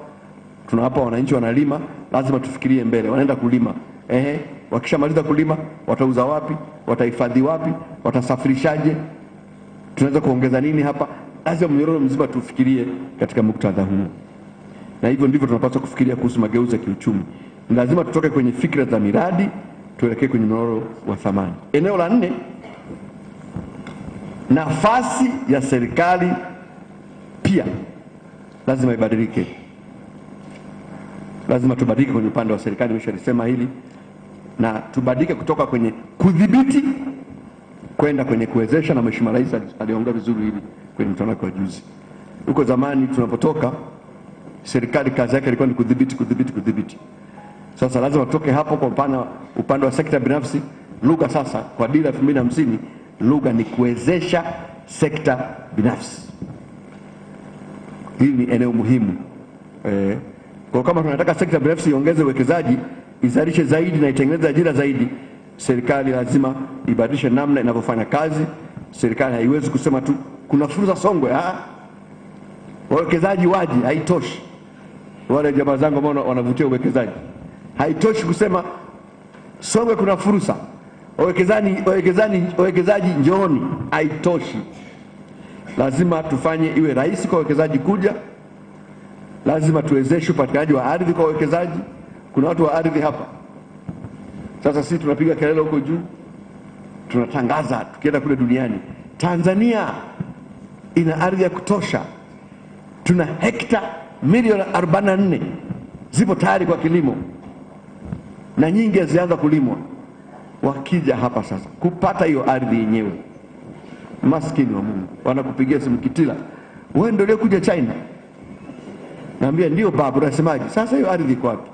tunawapa wananchi wanalima, lazima tufikirie mbele. Wanaenda kulima, wakishamaliza kulima watauza wapi, watahifadhi wapi, watasafirishaje, tunaweza kuongeza nini hapa? Lazima mnyororo mzima tufikirie katika muktadha huu, na hivyo ndivyo tunapaswa kufikiria kuhusu mageuzi ya kiuchumi. Ni lazima tutoke kwenye fikra za miradi tuelekee kwenye mnyororo wa thamani. Eneo la 4, nafasi ya serikali pia lazima ibadilike. Lazima tubadilike kwenye upande wa serikali, nimeshalisema hili, na tubadilike kutoka kwenye kudhibiti kwenda kwenye kuwezesha, na Mheshimiwa Rais aliongea vizuri hili kwenye mkutano wake wa juzi. Huko zamani tunapotoka, serikali kazi yake ilikuwa ni kudhibiti. Sasa lazima tutoke hapo kwa upande wa sekta binafsi. Lugha sasa kwa dira 2050, lugha ni kuwezesha sekta binafsi. Hili ni eneo muhimu. Kwa kama tunataka sekta binafsi iongeze uwekezaji, izalishe zaidi na itengeneze ajira zaidi, serikali lazima ibadilishe namna inavyofanya kazi. Serikali haiwezi kusema tu kuna fursa Songwe, wawekezaji waje, haitoshi. Wale jamaa zangu ambao wanavutia uwekezaji, haitoshi kusema Songwe kuna fursa, wawekezaji njooni, haitoshi. Lazima tufanye iwe rahisi kwa wawekezaji kuja. Lazima tuwezeshe upatikanaji wa ardhi kwa wawekezaji. Kuna watu wa ardhi hapa. Sasa sisi tunapiga kelele huko juu, tunatangaza tukienda kule duniani, Tanzania ina ardhi ya kutosha. Tuna hekta milioni 44 zipo tayari kwa kilimo, na nyingi zianza kulimwa. Wakija hapa sasa kupata hiyo ardhi yenyewe, maskini wa Mungu, wanakupigia simu Kitila, wewe ndio kuja China. Naambia ndio baba, unasemaje? Sasa hiyo ardhi iko wapi?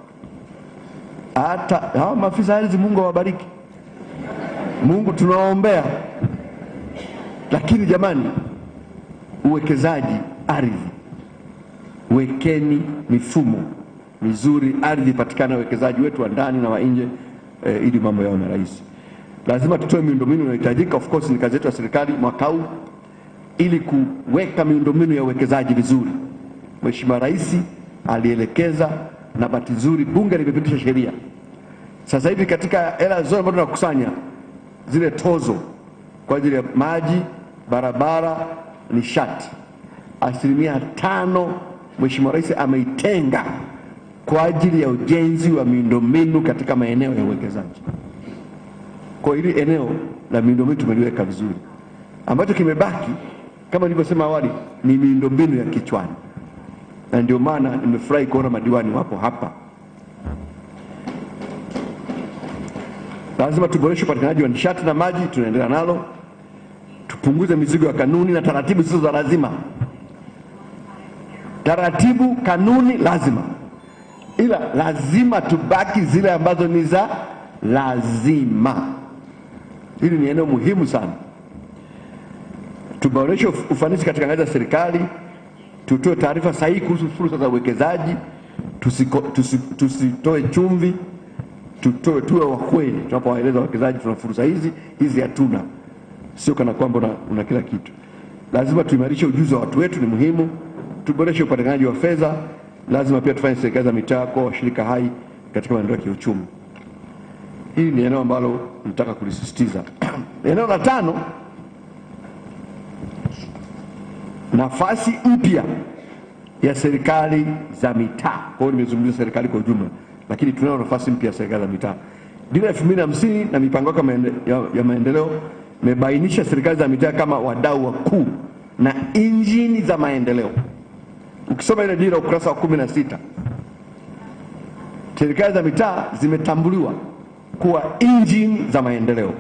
Hata hao maafisa ardhi, Mungu awabariki, Mungu tunawaombea. Lakini jamani, uwekezaji ardhi, wekeni mifumo mizuri, ardhi ipatikane, wawekezaji wetu wa ndani na wa nje, ili mambo yao na rahisi. Lazima tutoe miundombinu inayohitajika. Of course ni kazi yetu ya serikali mwaka huu ili kuweka miundombinu ya uwekezaji vizuri. Mheshimiwa Rais alielekeza, na bahati nzuri bunge limepitisha sheria. Sasa hivi katika hela zote ambazo tunakusanya, zile tozo kwa ajili ya maji, barabara, nishati, 5% Mheshimiwa Rais ameitenga kwa ajili ya ujenzi wa miundombinu katika maeneo ya uwekezaji. Kwa hili eneo la miundombinu tumeliweka vizuri. Ambacho kimebaki kama nilivyosema awali ni miundombinu ya kichwani. Na ndio maana nimefurahi kuona madiwani wapo hapa. Lazima tuboreshe upatikanaji wa nishati na maji, tunaendelea nalo. Tupunguze mizigo ya kanuni na taratibu zisizo za lazima. Taratibu, kanuni lazima, ila lazima tubaki zile ambazo ni za lazima. Hili ni eneo muhimu sana. Tuboreshe ufanisi katika ngazi ya serikali, tutoe taarifa sahihi kuhusu fursa za uwekezaji, tusitoe chumvi, tuwe wa kweli tunapowaeleza wawekezaji tuna fursa hizi hatuna, sio kana kwamba una kila kitu. Lazima tuimarishe ujuzi wa watu wetu, ni muhimu. Tuboreshe upatikanaji wa fedha. Lazima pia tufanye serikali za mitaa kwa washirika hai katika maendeleo ya kiuchumi. Hili ni eneo ambalo nataka kulisisitiza. Eneo la 5, nafasi mpya ya serikali za mitaa. Kwa hiyo nimezungumzia serikali kwa ujumla, lakini tunayo nafasi mpya ya serikali za mitaa. Dira 2050 na mipango ya maendeleo imebainisha serikali za mitaa kama wadau wakuu na injini za maendeleo. Ukisoma ile dira ukurasa wa 16, serikali za mitaa zimetambuliwa kuwa injini za maendeleo.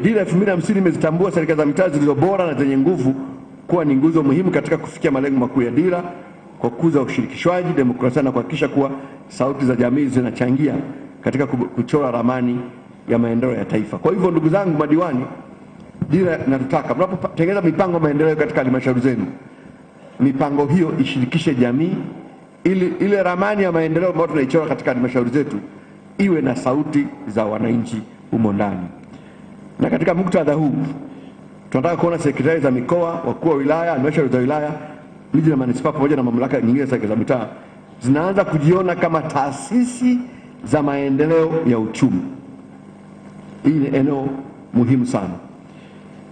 Dira 2050 imezitambua serikali za mitaa zilizo bora na zenye nguvu kuwa ni nguzo muhimu katika kufikia malengo makuu ya dira, kwa kukuza ushirikishwaji, demokrasia na kuhakikisha kuwa sauti za jamii zinachangia katika kuchora ramani ya maendeleo ya taifa. Kwa hivyo ndugu zangu madiwani, dira natutaka mnapotengeneza mipango ya maendeleo katika halmashauri zenu, mipango hiyo ishirikishe jamii, ili ile ramani ya maendeleo ambayo tunaichora katika halmashauri zetu iwe na sauti za wananchi humo ndani. Na katika muktadha huu tunataka kuona sekretari za mikoa, wakuu wa wilaya, halmashauri za wilaya, miji na manispaa pamoja na mamlaka nyingine za serikali za mitaa zinaanza kujiona kama taasisi za maendeleo ya uchumi. Hii ni eneo muhimu sana.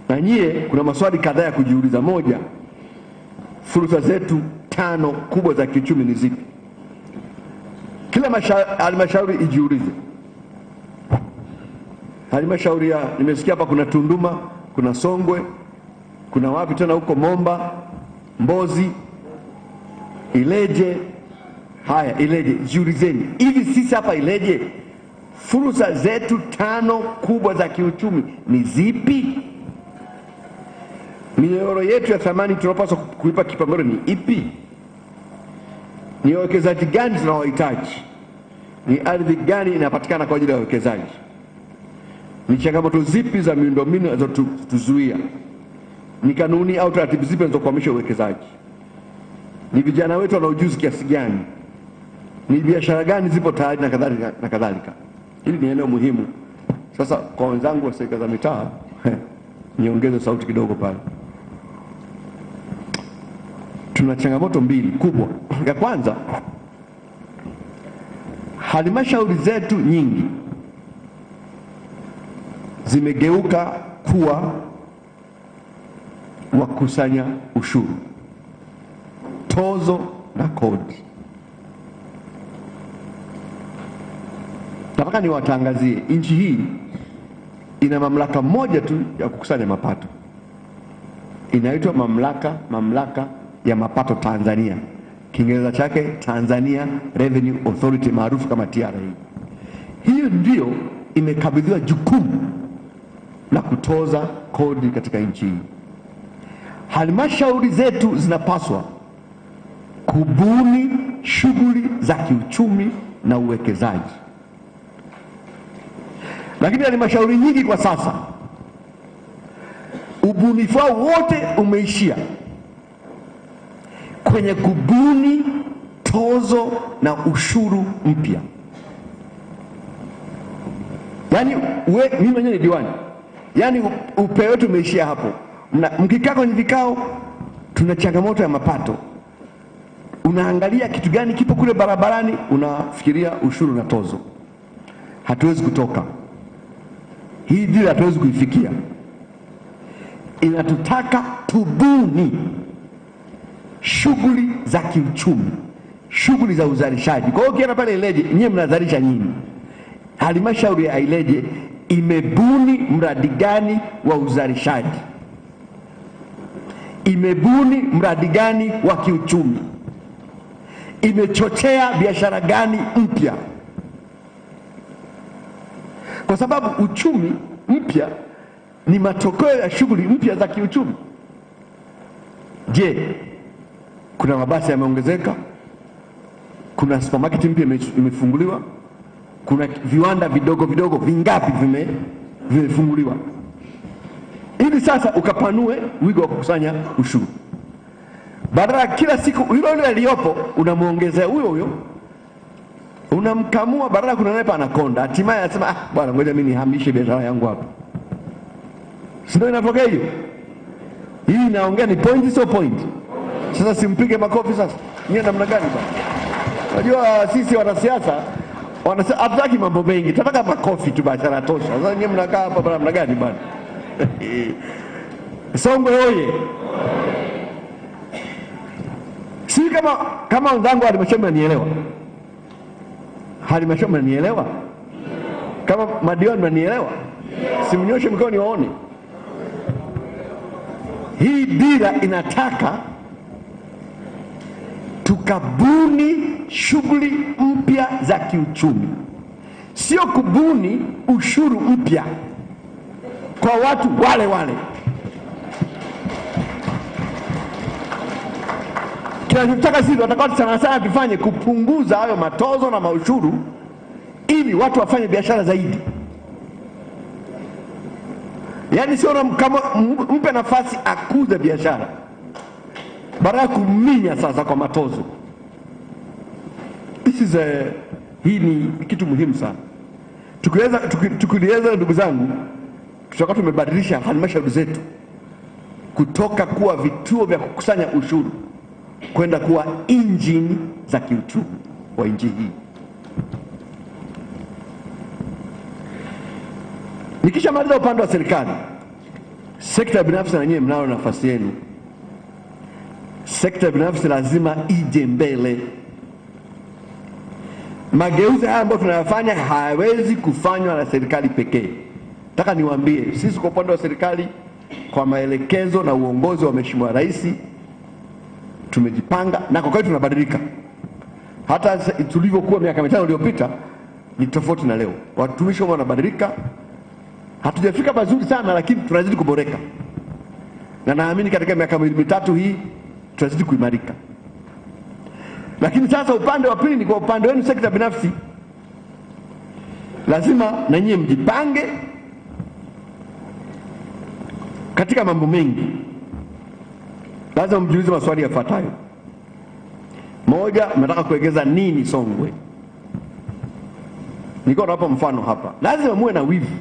Na nyie kuna maswali kadhaa ya kujiuliza. Moja, fursa zetu 5 kubwa za kiuchumi ni zipi? Kila halmashauri ijiulize. Halmashauri ya nimesikia hapa kuna Tunduma, kuna Songwe, kuna wapi tena huko Momba, Mbozi, Ileje. Haya, Ileje, jiulizeni, hivi sisi hapa Ileje fursa zetu 5 kubwa za kiuchumi ni zipi? Minyororo yetu ya thamani tunapaswa kuipa kipaumbele ni ipi? Ni wawekezaji gani tunaohitaji? Ni ardhi gani inapatikana kwa ajili ya wawekezaji? Ni changamoto zipi za miundombinu zinazotuzuia? Ni kanuni au taratibu zipi zinazokwamisha uwekezaji? Ni vijana wetu wana ujuzi kiasi gani? Ni biashara gani zipo tayari na kadhalika na kadhalika. Hili ni eneo muhimu. Sasa kwa wenzangu wa serikali za mitaa niongeze sauti kidogo pale. Tuna changamoto 2 kubwa. Ya kwanza, halmashauri zetu nyingi zimegeuka kuwa wakusanya ushuru, tozo na kodi. Nataka niwatangazie, nchi hii ina mamlaka moja tu ya kukusanya mapato. Inaitwa mamlaka ya mapato Tanzania. Kiingereza chake Tanzania Revenue Authority, maarufu kama TRA. Hiyo ndio imekabidhiwa jukumu la kutoza kodi katika nchi hii. Halmashauri zetu zinapaswa kubuni shughuli za kiuchumi na uwekezaji. Lakini halmashauri nyingi kwa sasa ubunifu wote umeishia kwenye kubuni tozo na ushuru mpya. Yaani mimi mwenyewe ni diwani. Yaani upeo wetu umeishia hapo. Mkikaa kwenye vikao, tuna changamoto ya mapato. Unaangalia kitu gani kipo kule barabarani, unafikiria ushuru na tozo. Hatuwezi kutoka. Hii dira hatuwezi kuifikia. Inatutaka tubuni shughuli za kiuchumi, shughuli za uzalishaji. Kwa hiyo ukienda pale Ileje, nyinyi mnazalisha nyinyi. Halmashauri ya Ileje imebuni mradi gani wa uzalishaji? Imebuni mradi gani wa kiuchumi? Imechochea biashara gani mpya? Kwa sababu uchumi mpya ni matokeo ya shughuli mpya za kiuchumi. Je, kuna mabasi yameongezeka? Kuna supermarket mpya imefunguliwa? Kuna viwanda vidogo vidogo vingapi vimefunguliwa? Ili sasa ukapanue wigo wa kukusanya ushuru. Badala kila siku yule aliyopo unamuongezea huyo, unamkamua, badala kunenepa anakonda. Hatimaye anasema bwana, ngoja mimi nihamishe biashara yangu hapa. Sio inatokea hiyo? Hii inaongea ni point, sio point. Sasa simpige makofi sasa. Ni namna gani bwana? Unajua sisi wanasiasa hatutaki mambo mengi, tunataka makofi tu, biashara tosha. Sasa nyinyi mnakaa hapa namna gani bwana? Songwe oye! Si kama wenzangu halmashauri wananielewa. Halmashauri wananielewa? Kama madiwani wananielewa? Simnyoshe mkono niwaone. Hii dira inataka tukabuni shughuli mpya za kiuchumi, sio kubuni ushuru mpya kwa watu wale wale. Tunataka sisi watakao sana tufanye kupunguza hayo matozo na maushuru ili watu wafanye biashara zaidi. Yaani sio kama mpe nafasi akuze biashara, badala kuminya sasa kwa matozo. Hii ni kitu muhimu sana. Tukieleza ndugu zangu, tutakuwa tumebadilisha halmashauri zetu kutoka kuwa vituo vya kukusanya ushuru kwenda kuwa injini za kiuchumi wa nchi hii. Nikishamaliza upande wa serikali, sekta binafsi na nyinyi mnao nafasi yenu. Sekta binafsi lazima ije mbele. Mageuzi haya ambayo tunayafanya hayawezi kufanywa na serikali pekee. Nataka niwaambie, sisi kwa upande wa serikali, kwa maelekezo na uongozi wa Mheshimiwa Rais, tumejipanga na kwa kweli tunabadilika. Hata tulivyokuwa miaka 5 iliyopita ni tofauti na leo. Watumishi wanabadilika. Hatujafika pazuri sana, lakini tunazidi kuboreka. Na naamini katika miaka 2-3 hii tutazidi kuimarika. Lakini sasa upande wa pili ni kwa upande wenu sekta binafsi. Lazima na nyinyi mjipange katika mambo mengi. Lazima mjiulize maswali yafuatayo. Moja, mnataka kuegeza nini Songwe? Niko hapa mfano hapa. Lazima muwe na wivu.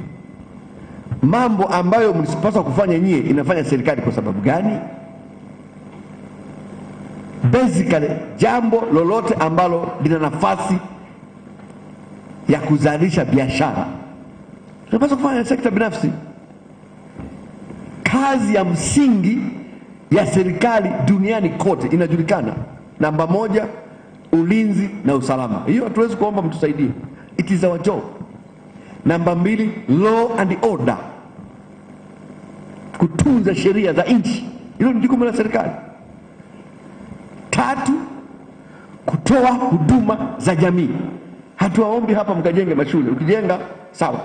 Mambo ambayo mlisipaswa kufanya nyie inafanya serikali kwa sababu gani? Basically, jambo lolote ambalo lina nafasi ya kuzalisha biashara tunapaswa kufanya sekta binafsi. Kazi ya msingi ya serikali duniani kote inajulikana. Namba 1, ulinzi na usalama. Hiyo hatuwezi kuomba mtusaidie. It is our job. Namba 2, law and order. Kutunza sheria za nchi. Hilo ni jukumu la serikali. 3, kutoa huduma za jamii. Hatuwaombi hapa mkajenge mashule. Ukijenga sawa,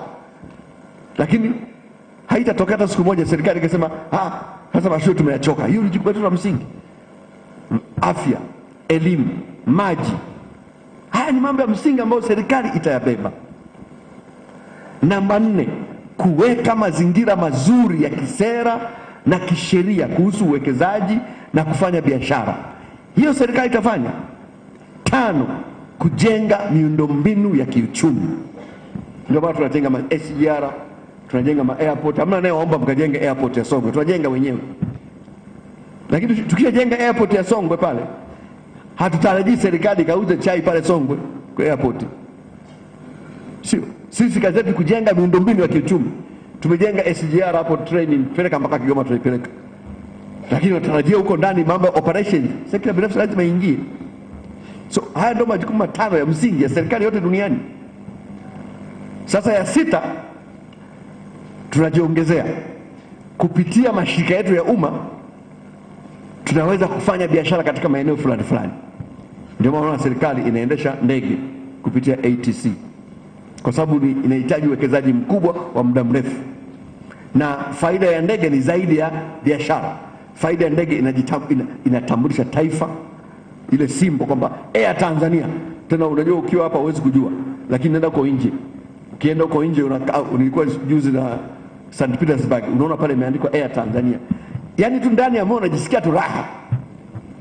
lakini haitatokea hata siku moja serikali ikasema sasa mashule tumeyachoka. Hiyo ni jukumu la msingi. Afya, elimu, maji, haya ni mambo ya msingi ambayo serikali itayabeba. Namba 4, kuweka mazingira mazuri ya kisera na kisheria kuhusu uwekezaji na kufanya biashara. Hiyo serikali itafanya. 5, kujenga miundombinu ya kiuchumi. Ndio maana tunajenga ma SGR, tunajenga ma airport. Hamna anayeomba mkajenge airport ya Songwe, tunajenga wenyewe. Lakini tukijenga airport ya Songwe pale, hatutarajii serikali kauze chai pale Songwe kwa airport. Sio, sisi kazi yetu kujenga miundombinu ya kiuchumi. Tumejenga SGR hapo, training peleka mpaka Kigoma tunaipeleka. Lakini tunatarajia huko ndani mambo ya operations, sekta binafsi lazima iingie. So haya ndio majukumu 5 ya msingi ya serikali yote duniani. Sasa ya 6 tunajiongezea kupitia mashirika yetu ya umma, tunaweza kufanya biashara katika maeneo fulani fulani. Ndio maana serikali inaendesha ndege kupitia ATC, kwa sababu inahitaji uwekezaji mkubwa wa muda mrefu, na faida ya ndege ni zaidi ya biashara. Faida ya ndege inatambulisha taifa, ile simbo kwamba Air Tanzania. Tena unajua ukiwa hapa huwezi kujua, lakini nenda huko nje. Ukienda huko nje nilikuwa juzi na St. Petersburg, unaona pale imeandikwa Air Tanzania. Yaani tu ndani ya moyo unajisikia tu raha.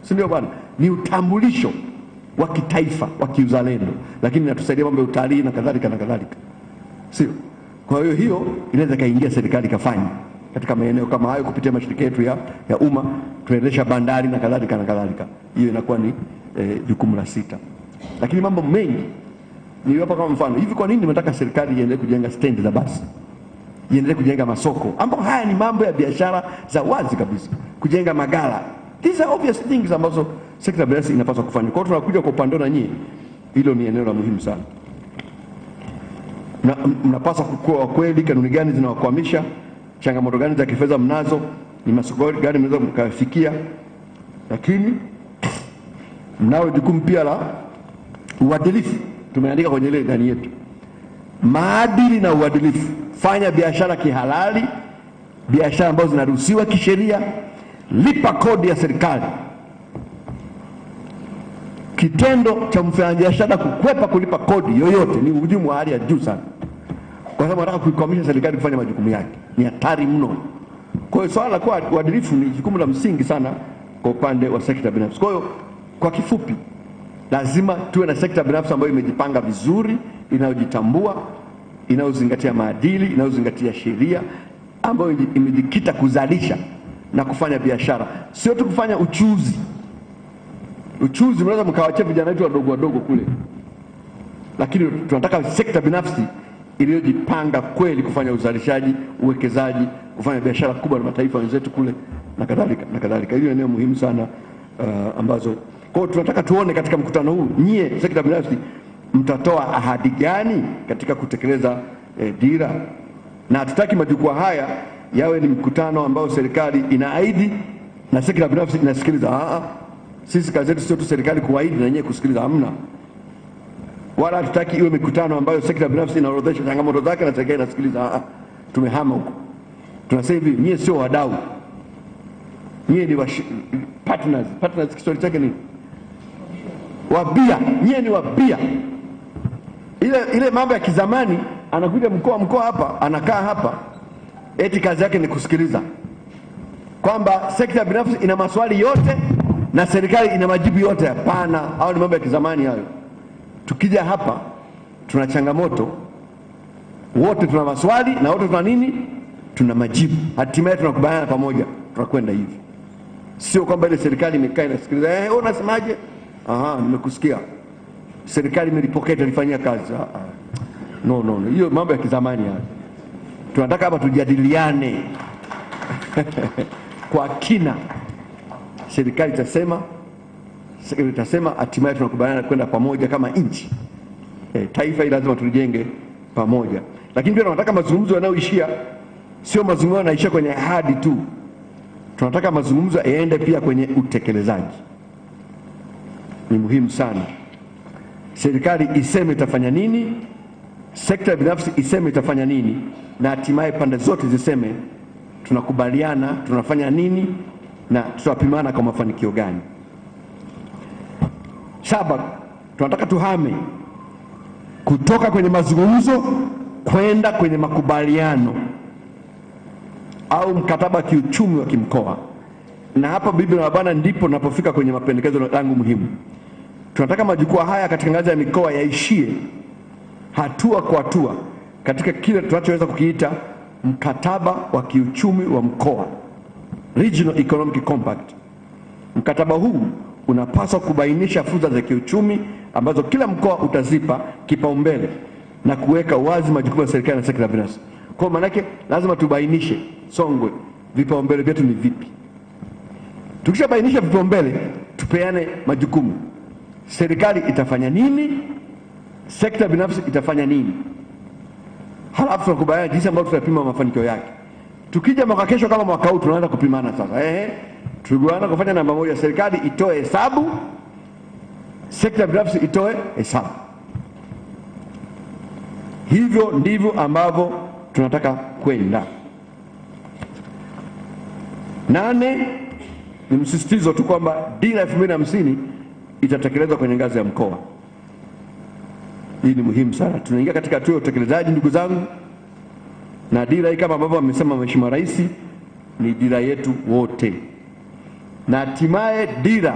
Si ndio bwana? Ni utambulisho wa kitaifa, wa kiuzalendo, lakini inatusaidia mambo ya utalii na kadhalika na kadhalika. Sio? Kwa hiyo inaweza kaingia serikali kafanya katika maeneo kama hayo kupitia mashirika yetu ya umma, tuendesha bandari na kadhalika na kadhalika. Hiyo inakuwa ni jukumu la 6. Lakini mambo mengi ni hapa, kama mfano hivi, kwa nini tunataka serikali iendelee kujenga stendi za basi, iendelee kujenga masoko, ambapo haya ni mambo ya biashara za wazi kabisa, kujenga magala. These are obvious things ambazo sekta binafsi inapaswa kufanya. Kwa hiyo tunakuja kwa upande na nyinyi, hilo ni eneo la muhimu sana. Na mnapaswa kukua kweli, kanuni gani zinawakwamisha, changamoto gani za kifedha mnazo, ni masoko gani mnaweza mkafikia. Lakini mnao jukumu pia la uadilifu. Tumeandika kwenye ile ndani yetu, maadili na uadilifu. Fanya biashara kihalali, biashara ambazo zinaruhusiwa kisheria, lipa kodi ya serikali. Kitendo cha mfanyabiashara kukwepa kulipa kodi yoyote ni uhujumu wa hali ya juu sana, kwa sababu anataka kuikwamisha serikali kufanya majukumu yake. Ni hatari mno. Kwa hiyo swala la kuwa uadilifu ni jukumu la msingi sana kwa upande wa sekta binafsi. Kwa hiyo kwa kifupi, lazima tuwe na sekta binafsi ambayo imejipanga vizuri, inayojitambua, inayozingatia maadili, inayozingatia sheria, ambayo imejikita kuzalisha na kufanya biashara, sio tu kufanya uchuzi. Uchuzi mnaweza mkawachia vijana wetu wadogo kule, lakini tunataka sekta binafsi iliyojipanga kweli kufanya uzalishaji, uwekezaji, kufanya biashara kubwa na mataifa wenzetu kule na kadhalika na kadhalika. Hiyo eneo muhimu sana ambazo kwa hiyo tunataka tuone katika mkutano huu, nyie sekta binafsi mtatoa ahadi gani katika kutekeleza dira. Na hatutaki majukwaa haya yawe ni mkutano ambao serikali inaahidi na sekta binafsi inasikiliza. Sisi kazi yetu sio tu serikali kuahidi na nyie kusikiliza, hamna. Wala hatutaki iwe mikutano ambayo sekta binafsi inaorodhesha changamoto zake na serikali inasikiliza. Tumehama huko. Tunasema hivi, nyie sio wadau, nyie ni partners. Partners Kiswahili chake ni wabia. Nyie ni wabia. Ile mambo ya kizamani, anakuja mkoa hapa, anakaa hapa, eti kazi yake ni kusikiliza, kwamba sekta binafsi ina maswali yote na serikali ina majibu yote. Hapana, hao ni mambo ya kizamani hayo. Tukija hapa tuna changamoto, wote tuna maswali na wote tuna nini? Tuna majibu. Hatimaye tunakubaliana pamoja, tunakwenda hivi. Sio kwamba ile serikali imekaa inasikiliza, wewe unasemaje? Nimekusikia. Serikali imelipokea ilifanyia kazi. No. Hiyo mambo ya kizamani hayo. Tunataka hapa tujadiliane kwa kina. Serikali itasema, hatimaye tunakubaliana kwenda pamoja kama nchi. Taifa hili lazima tulijenge pamoja. Lakini pia tunataka mazungumzo yanayoishia, sio mazungumzo yanaishia kwenye ahadi tu. Tunataka mazungumzo yaende pia kwenye utekelezaji. Ni muhimu sana. Serikali iseme itafanya nini, sekta binafsi iseme itafanya nini, na hatimaye pande zote ziseme tunakubaliana tunafanya nini na tutapimana kwa mafanikio gani. 7, tunataka tuhame kutoka kwenye mazungumzo kwenda kwenye makubaliano au mkataba kiuchumi wa kimkoa. Na hapa bibi na bwana, ndipo napofika kwenye mapendekezo yangu muhimu. Tunataka majukwaa haya katika ngazi ya mikoa yaishie hatua kwa hatua katika kile tunachoweza kukiita mkataba wa kiuchumi wa mkoa, Regional Economic Compact. Mkataba huu unapaswa kubainisha fursa za kiuchumi ambazo kila mkoa utazipa kipaumbele na kuweka wazi majukumu ya serikali na sekta binafsi. Kwa maana yake lazima tubainishe Songwe vipaumbele vyetu ni vipi. Tukishabainisha vipaumbele, tupeane majukumu. Serikali itafanya nini? Sekta binafsi itafanya nini? Halafu tunakubaliana jinsi ambavyo tutapima mafanikio yake. Tukija mwaka kesho kama mwaka huu tunaanza kupimana sasa. Tulianza kufanya namba moja, serikali itoe hesabu, sekta binafsi itoe hesabu. Hivyo ndivyo ambavyo tunataka kwenda. 8 ni msisitizo tu kwamba dira 2050 itatekelezwa kwenye ngazi ya mkoa. Hii ni muhimu sana. Tunaingia katika hatua ya utekelezaji, ndugu zangu, na dira hii kama ambavyo amesema Mheshimiwa Rais ni dira yetu wote, na hatimaye dira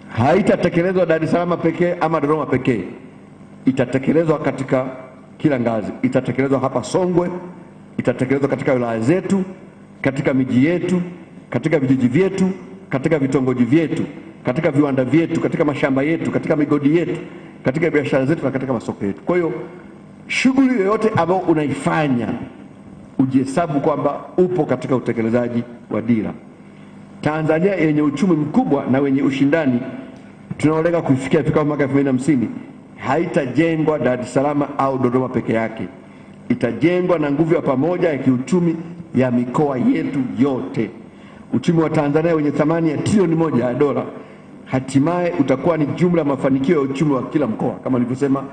haitatekelezwa Dar es Salaam pekee ama Dodoma pekee, itatekelezwa katika kila ngazi. Itatekelezwa hapa Songwe, itatekelezwa katika wilaya zetu, katika miji yetu, katika vijiji vyetu, katika vitongoji vyetu, katika viwanda vyetu, katika mashamba yetu, katika migodi yetu, katika biashara zetu na katika masoko yetu. Kwa hiyo shughuli yoyote ambayo unaifanya ujihesabu kwamba upo katika utekelezaji wa dira. Tanzania yenye uchumi mkubwa na wenye ushindani tunaolenga kuifikia ifikapo mwaka 2050 haitajengwa Dar es Salaam au Dodoma peke yake. Itajengwa na nguvu ya pamoja ya kiuchumi ya mikoa yetu yote. Uchumi wa Tanzania wenye thamani ya trilioni 1 ya dola hatimaye utakuwa ni jumla mafanikio ya uchumi wa kila mkoa. Kama nilivyosema,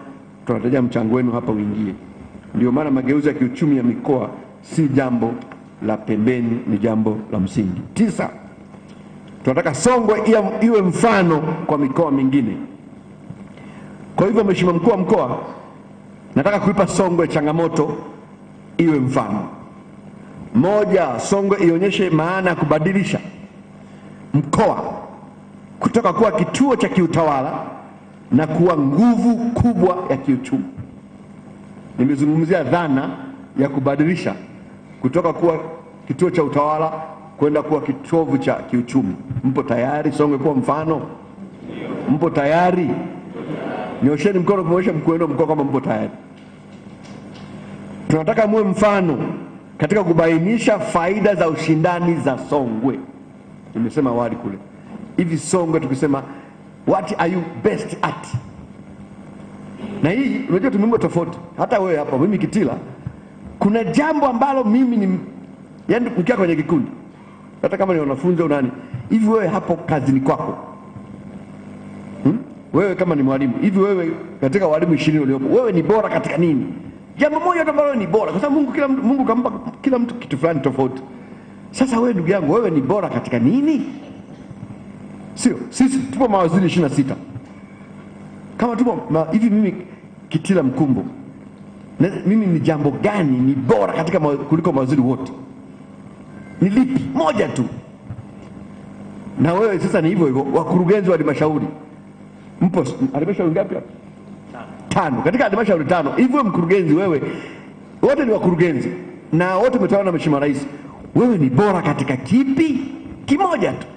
tunatarajia mchango wenu hapa uingie. Ndio maana mageuzi ya kiuchumi ya mikoa si jambo la pembeni, ni jambo la msingi. 9, tunataka Songwe iwe mfano kwa mikoa mingine. Kwa hivyo Mheshimiwa Mkuu wa Mkoa, nataka kuipa Songwe changamoto iwe mfano. Moja, Songwe ionyeshe maana ya kubadilisha mkoa kutoka kuwa kituo cha kiutawala na kuwa nguvu kubwa ya kiuchumi. Nimezungumzia dhana ya kubadilisha kutoka kuwa kituo cha utawala kwenda kuwa kitovu cha kiuchumi. Mpo tayari Songwe kuwa mfano? Mpo tayari? Nyosheni mkono kumwonyesha mkuu wenu mkoa kama mpo tayari. Tunataka muwe mfano katika kubainisha faida za ushindani za Songwe. Nimesema awali kule. Hivi Songwe tukisema what are you best at? Na hii unajua tumembo tofauti. Hata wewe hapa, mimi Kitila, kuna jambo ambalo mimi ni yaani ukiwa kwenye kikundi, hata kama ni wanafunzi au nani, hivi wewe hapo kazini kwako, wewe kama ni mwalimu, hivi wewe katika walimu 20 waliopo, wewe ni bora katika nini? Jambo moja tu ambalo ni bora, kwa sababu Mungu kampa kila mtu kitu fulani tofauti. Sasa wewe ndugu yangu, wewe ni bora katika nini? Sio, sisi tupo mawaziri 26. Kama tupo hivi, mimi Kitila Mkumbo, mimi ni jambo gani ni bora katika kuliko mawaziri wote? Ni lipi? Moja tu. Na wewe sasa ni hivyo hivyo, wakurugenzi wa halmashauri. Mpo halmashauri ngapi hapa? 5. Katika halmashauri 5, hivyo mkurugenzi wewe, wote ni wakurugenzi na wote umetawala na Mheshimiwa Rais. Wewe ni bora katika kipi? Kimoja tu.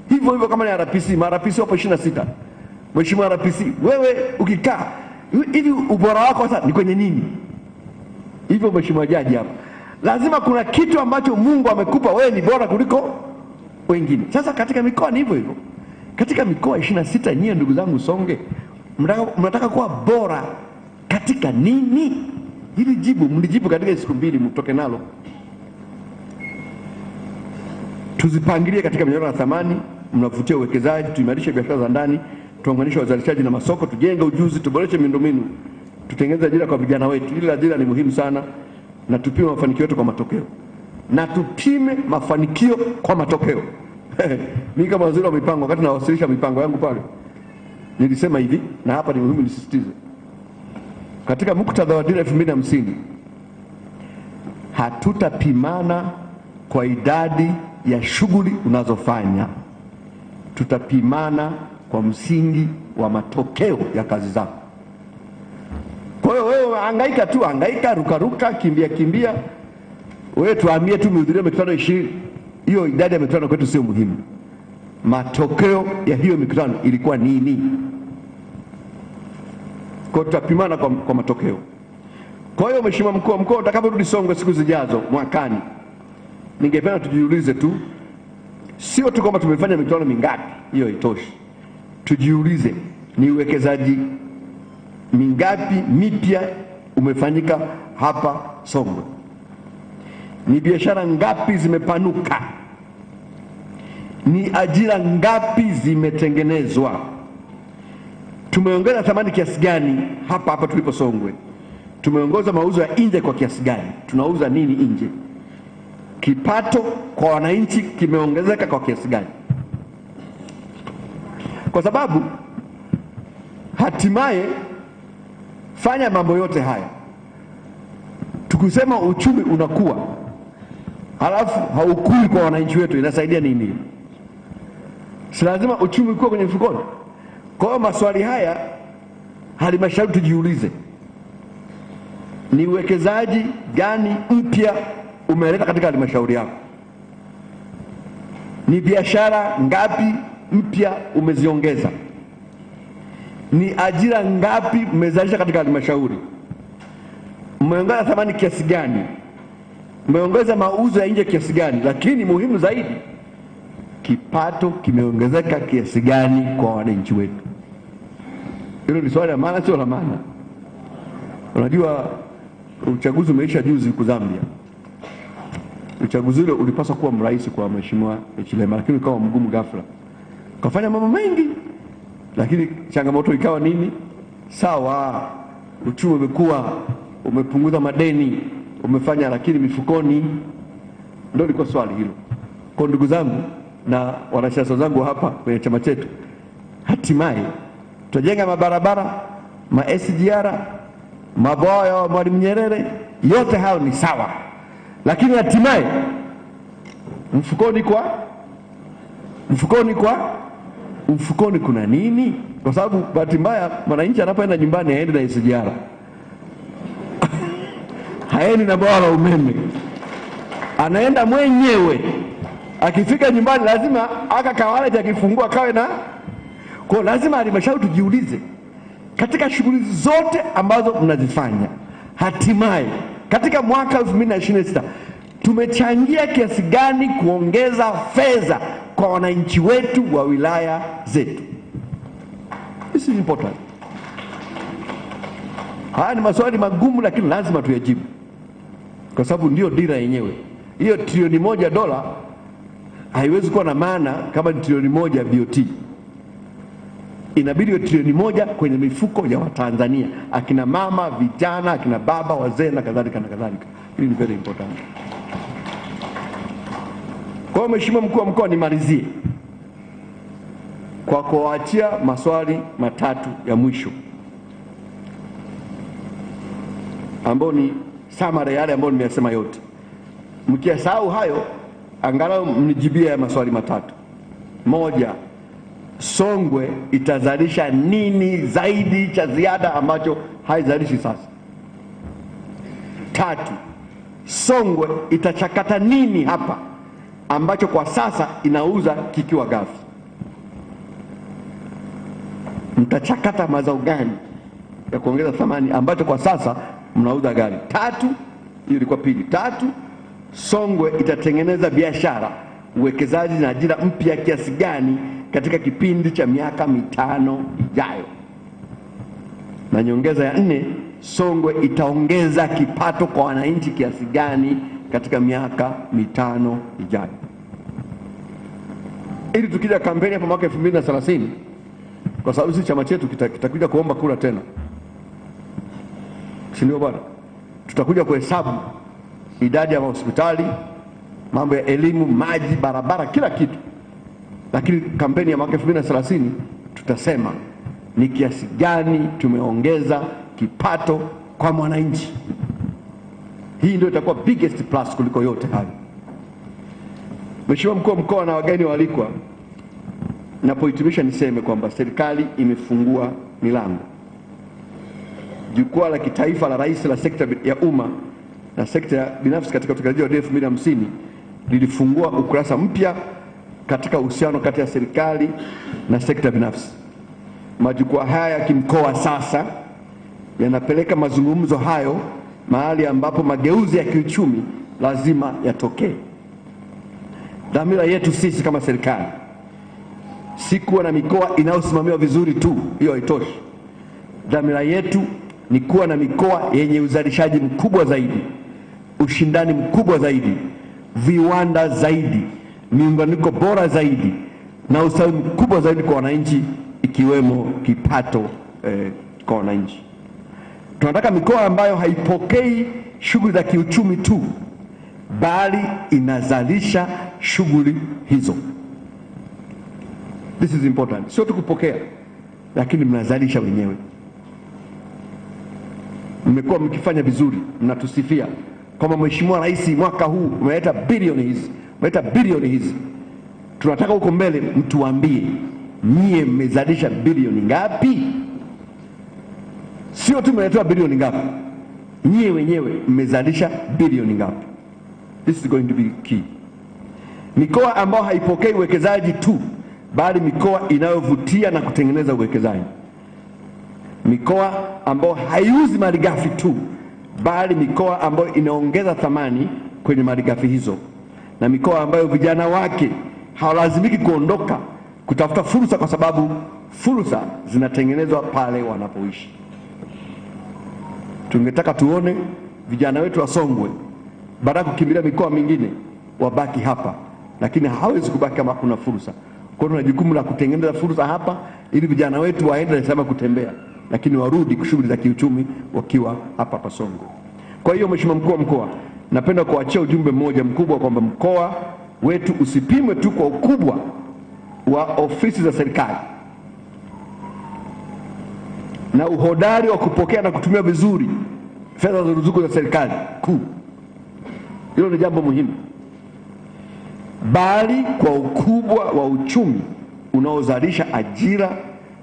Hivyo hivyo kama ni RPC, RPC wapo 26. Mheshimiwa RPC, wewe ukikaa hivi ubora wako sasa ni kwenye nini? Hivyo Mheshimiwa Jaji hapa, lazima kuna kitu ambacho Mungu amekupa wewe ni bora kuliko wengine. Sasa katika mikoa ni hivyo hivyo. Katika mikoa 26 nyie ndugu zangu Songe, mnataka kuwa bora katika nini? Hili jibu mlijibu katika siku 2 mtoke nalo. Tuzipangilie katika mnyororo wa thamani, mnavutia uwekezaji, tuimarishe biashara za ndani, tuunganishe wazalishaji na masoko, tujenge ujuzi, tuboreshe miundombinu, tutengeneze ajira kwa vijana wetu. Ile ajira ni muhimu sana, na tupime mafanikio yetu kwa matokeo. Na tupime mafanikio kwa matokeo. Mimi kama waziri wa mipango, wakati nawasilisha mipango yangu pale, nilisema hivi, na hapa ni muhimu nisisitize. Katika muktadha wa dira 2050, hatutapimana kwa idadi ya shughuli unazofanya. Tutapimana kwa msingi wa matokeo ya kazi zako. Kwa hiyo wewe hangaika tu, hangaika, ruka, kimbia, wewe tuambie tu mhudhuria mikutano 20. Hiyo idadi ya mikutano kwetu sio muhimu. Matokeo ya hiyo mikutano ilikuwa nini? Kwa tutapimana kwa matokeo. Kwa hiyo Mheshimiwa Mkuu wa Mkoa, utakaporudi Songwe siku zijazo mwakani, ningependa tujiulize tu, sio tu kama tumefanya mikutano mingapi, hiyo haitoshi. Tujiulize ni uwekezaji mingapi mipya umefanyika hapa Songwe? Ni biashara ngapi zimepanuka? Ni ajira ngapi zimetengenezwa? Tumeongeza thamani kiasi gani hapa tulipo Songwe? Tumeongeza mauzo ya nje kwa kiasi gani? Tunauza nini nje? Kipato kwa wananchi kimeongezeka kwa kiasi gani? Kwa sababu hatimaye fanya mambo yote haya, tukisema uchumi unakuwa halafu haukui kwa wananchi wetu, inasaidia nini? Si lazima uchumi ukue kwenye mfukoni? Kwa hiyo maswali haya halmashauri tujiulize, ni uwekezaji gani mpya umeleta katika halmashauri yako? Ni biashara ngapi mpya umeziongeza? Ni ajira ngapi umezalisha katika halmashauri? Umeongeza thamani kiasi gani? Umeongeza mauzo ya nje kiasi gani? Lakini muhimu zaidi, kipato kimeongezeka kiasi gani kwa wananchi wetu? Hilo ni swali la maana, sio la maana. Unajua uchaguzi umeisha juzi huko Zambia. Uchaguzi ule ulipaswa kuwa mrahisi kwa Mheshimiwa Hichilema, lakini ukawa mgumu ghafla. Kafanya mambo mengi, lakini changamoto ikawa nini? Sawa, uchumi umekuwa, umepunguza madeni, umefanya, lakini mifukoni. Ndio liko swali hilo. Kwa ndugu zangu na wanasiasa zangu hapa kwenye chama chetu, hatimaye tutajenga mabarabara, SGR, mabwawa ya Mwalimu Nyerere, yote hayo ni sawa, lakini hatimaye mfukoni kuna nini? Kwa sababu bahati mbaya mwananchi anapoenda nyumbani haendi na SGR haendi na bwawa la umeme, anaenda mwenyewe. Akifika nyumbani lazima kawale akifungua kawe na. Kwa lazima halmashauri tujiulize, katika shughuli zote ambazo mnazifanya, hatimaye katika mwaka 2026 tumechangia kiasi gani kuongeza fedha kwa wananchi wetu wa wilaya zetu? This is important. Haya ni maswali magumu, lakini lazima tuyajibu, kwa sababu ndio dira yenyewe. Hiyo trilioni $1 haiwezi kuwa na maana kama ni trilioni 1 BOT. Inabidi trilioni 1 kwenye mifuko ya Watanzania, akina mama, vijana, akina baba, wazee na kadhalika na kadhalika. Hii ni very important. Kwa hiyo Mheshimiwa Mkuu wa Mkoa, nimalizie kwa kuachia maswali matatu ya mwisho ambayo ni summary yale ambayo nimeyasema yote. Mkiyasahau hayo, angalau mnijibie ya maswali matatu. Moja, Songwe itazalisha nini zaidi cha ziada ambacho haizalishi sasa? Tatu, Songwe itachakata nini hapa ambacho kwa sasa inauza kikiwa ghafi? Mtachakata mazao gani ya kuongeza thamani ambacho kwa sasa mnauza gari? Tatu, hiyo ilikuwa pili. Tatu, Songwe itatengeneza biashara, uwekezaji na ajira mpya kiasi gani katika kipindi cha miaka 5 ijayo? Na nyongeza ya 4, Songwe itaongeza kipato kwa wananchi kiasi gani katika miaka 5 ijayo? Ili tukija kampeni hapo mwaka 2030, kwa sababu sisi chama chetu kitakuja kuomba kura tena, si ndio bwana? Tutakuja kuhesabu idadi ya hospitali, mambo ya elimu, maji, barabara, kila kitu. Lakini kampeni ya mwaka 2030 tutasema ni kiasi gani tumeongeza kipato kwa mwananchi. Hii ndio itakuwa biggest plus kuliko yote hayo. Mheshimiwa Mkuu wa Mkoa na wageni waalikwa, napohitimisha niseme kwamba serikali imefungua milango. Jukwaa la kitaifa la rais la sekta ya umma na sekta binafsi katika utekelezaji wa dira 2050 lilifungua ukurasa mpya katika uhusiano kati ya serikali na sekta binafsi. Majukwaa haya ya kimkoa sasa yanapeleka mazungumzo hayo mahali ambapo mageuzi ya kiuchumi lazima yatokee. Dhamira yetu sisi kama serikali si kuwa na mikoa inayosimamiwa vizuri tu, hiyo haitoshi. Dhamira yetu ni kuwa na mikoa yenye uzalishaji mkubwa zaidi, ushindani mkubwa zaidi, viwanda zaidi, miunganiko bora zaidi na ustawi mkubwa zaidi kwa wananchi, ikiwemo kipato kwa wananchi. Tunataka mikoa ambayo haipokei shughuli za kiuchumi tu, bali inazalisha shughuli hizo. This is important. Sio tu kupokea, lakini mnazalisha wenyewe. Mmekuwa mkifanya vizuri, mnatusifia kama Mheshimiwa Rais mwaka huu umeleta bilioni hizi. Tunataka huko mbele mtuambie nyie mmezalisha bilioni ngapi? Sio tu mmetoa bilioni ngapi, nyie wenyewe mmezalisha bilioni ngapi? This is going to be key. Mikoa ambayo haipokei uwekezaji tu, bali mikoa inayovutia na kutengeneza uwekezaji. Mikoa ambayo haiuzi malighafi tu, bali mikoa ambayo inaongeza thamani kwenye malighafi hizo, na mikoa ambayo vijana wake hawalazimiki kuondoka kutafuta fursa, kwa sababu fursa zinatengenezwa pale wanapoishi. Tungetaka tuone vijana wetu wa Songwe baada ya kukimbilia mikoa mingine wabaki hapa, lakini hawezi kubaki kama kuna fursa. Kwa hiyo tuna jukumu la kutengeneza fursa hapa ili vijana wetu waende sema kutembea, lakini warudi kushughuli za kiuchumi wakiwa hapa Songwe. Kwa hiyo Mheshimiwa Mkuu wa Mkoa, napenda kuachia ujumbe mmoja mkubwa kwamba mkoa wetu usipimwe tu kwa ukubwa wa ofisi za serikali na uhodari wa kupokea na kutumia vizuri fedha za ruzuku za serikali kuu. Hilo ni jambo muhimu, bali kwa ukubwa wa uchumi unaozalisha ajira,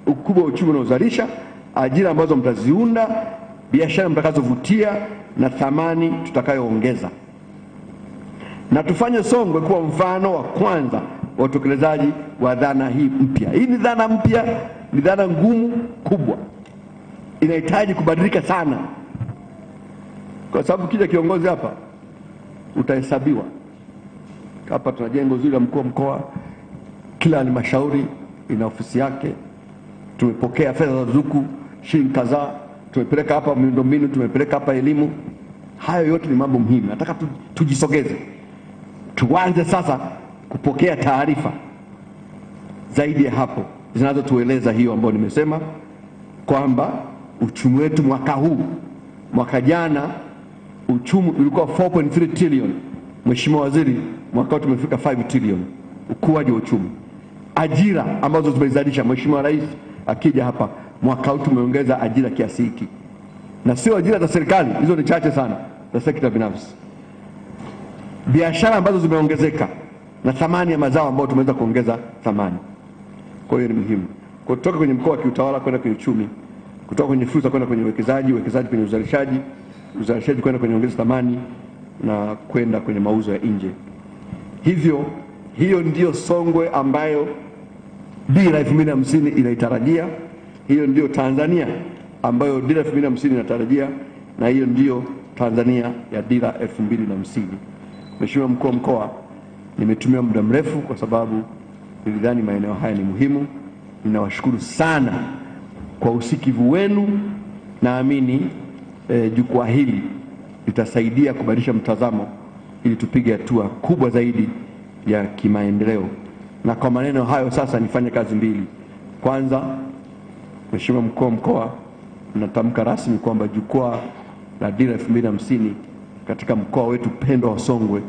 ukubwa wa uchumi unaozalisha ajira ambazo mtaziunda, biashara mtakazovutia na thamani tutakayoongeza. Na tufanye Songwe kuwa mfano wa kwanza wa utekelezaji wa dhana hii mpya. Hii ni dhana mpya, ni dhana ngumu kubwa, inahitaji kubadilika sana, kwa sababu kila kiongozi hapa utahesabiwa. Hapa tuna jengo zuri la mkuu wa mkoa, kila halmashauri ina ofisi yake. Tumepokea fedha za ruzuku shilingi kadhaa, tumepeleka hapa miundombinu, tumepeleka hapa elimu. Hayo yote ni mambo muhimu. Nataka tujisogeze, tuanze sasa kupokea taarifa zaidi ya hapo zinazotueleza hiyo ambayo nimesema, kwamba uchumi wetu mwaka huu, mwaka jana uchumi ulikuwa 4.3 trillion. Mheshimiwa Waziri, mwaka huu tumefika 5 trillion ukuaji wa uchumi. Ajira ambazo tumezalisha, Mheshimiwa Rais akija hapa, mwaka huu tumeongeza ajira kiasi hiki, na sio ajira za serikali, hizo ni chache sana, za sekta binafsi. Biashara ambazo zimeongezeka na thamani ya mazao ambayo tumeweza kuongeza thamani. Kwa hiyo ni muhimu kutoka kwenye mkoa wa kiutawala kwenda kwenye uchumi, kutoka kwenye fursa kwenda kwenye uwekezaji kwenye uzalishaji kwenda kwenye ongeza thamani, na kwenda kwenye mauzo ya nje. Hiyo ndio Songwe ambayo dira 2050 inaitarajia. Hiyo ndio Tanzania ambayo dira 2050 inatarajia, na hiyo ndio Tanzania ya dira 2050. Mheshimiwa Mkuu wa Mkoa, nimetumia muda mrefu kwa sababu nilidhani maeneo haya ni muhimu. Ninawashukuru sana kwa usikivu wenu. Naamini jukwaa hili litasaidia kubadilisha mtazamo ili tupige hatua kubwa zaidi ya kimaendeleo. Na kwa maneno hayo sasa nifanye kazi mbili. Kwanza, Mheshimiwa Mkuu wa Mkoa, natamka rasmi kwamba jukwaa la dira 2050 katika mkoa wetu pendwa wa Songwe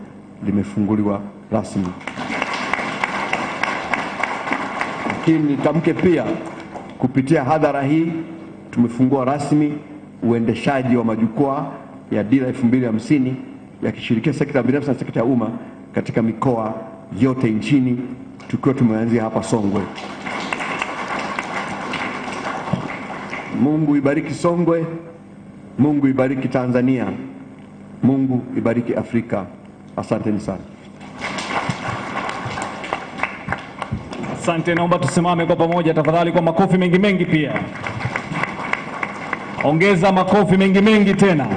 limefunguliwa rasmi. Lakini nitamke pia kupitia hadhara hii tumefungua rasmi uendeshaji wa majukwaa ya dira 2050 yakishirikia sekta binafsi na sekta ya umma katika mikoa yote nchini tukiwa tumeanzia hapa Songwe. Mungu ibariki Songwe, Mungu ibariki Tanzania, Mungu ibariki Afrika. Asanteni sana. Asante, naomba tusimame kwa pamoja tafadhali kwa makofi mengi mengi pia. Ongeza makofi mengi mengi tena.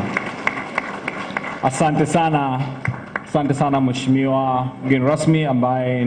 Asante sana. Asante sana Mheshimiwa mgeni rasmi ambaye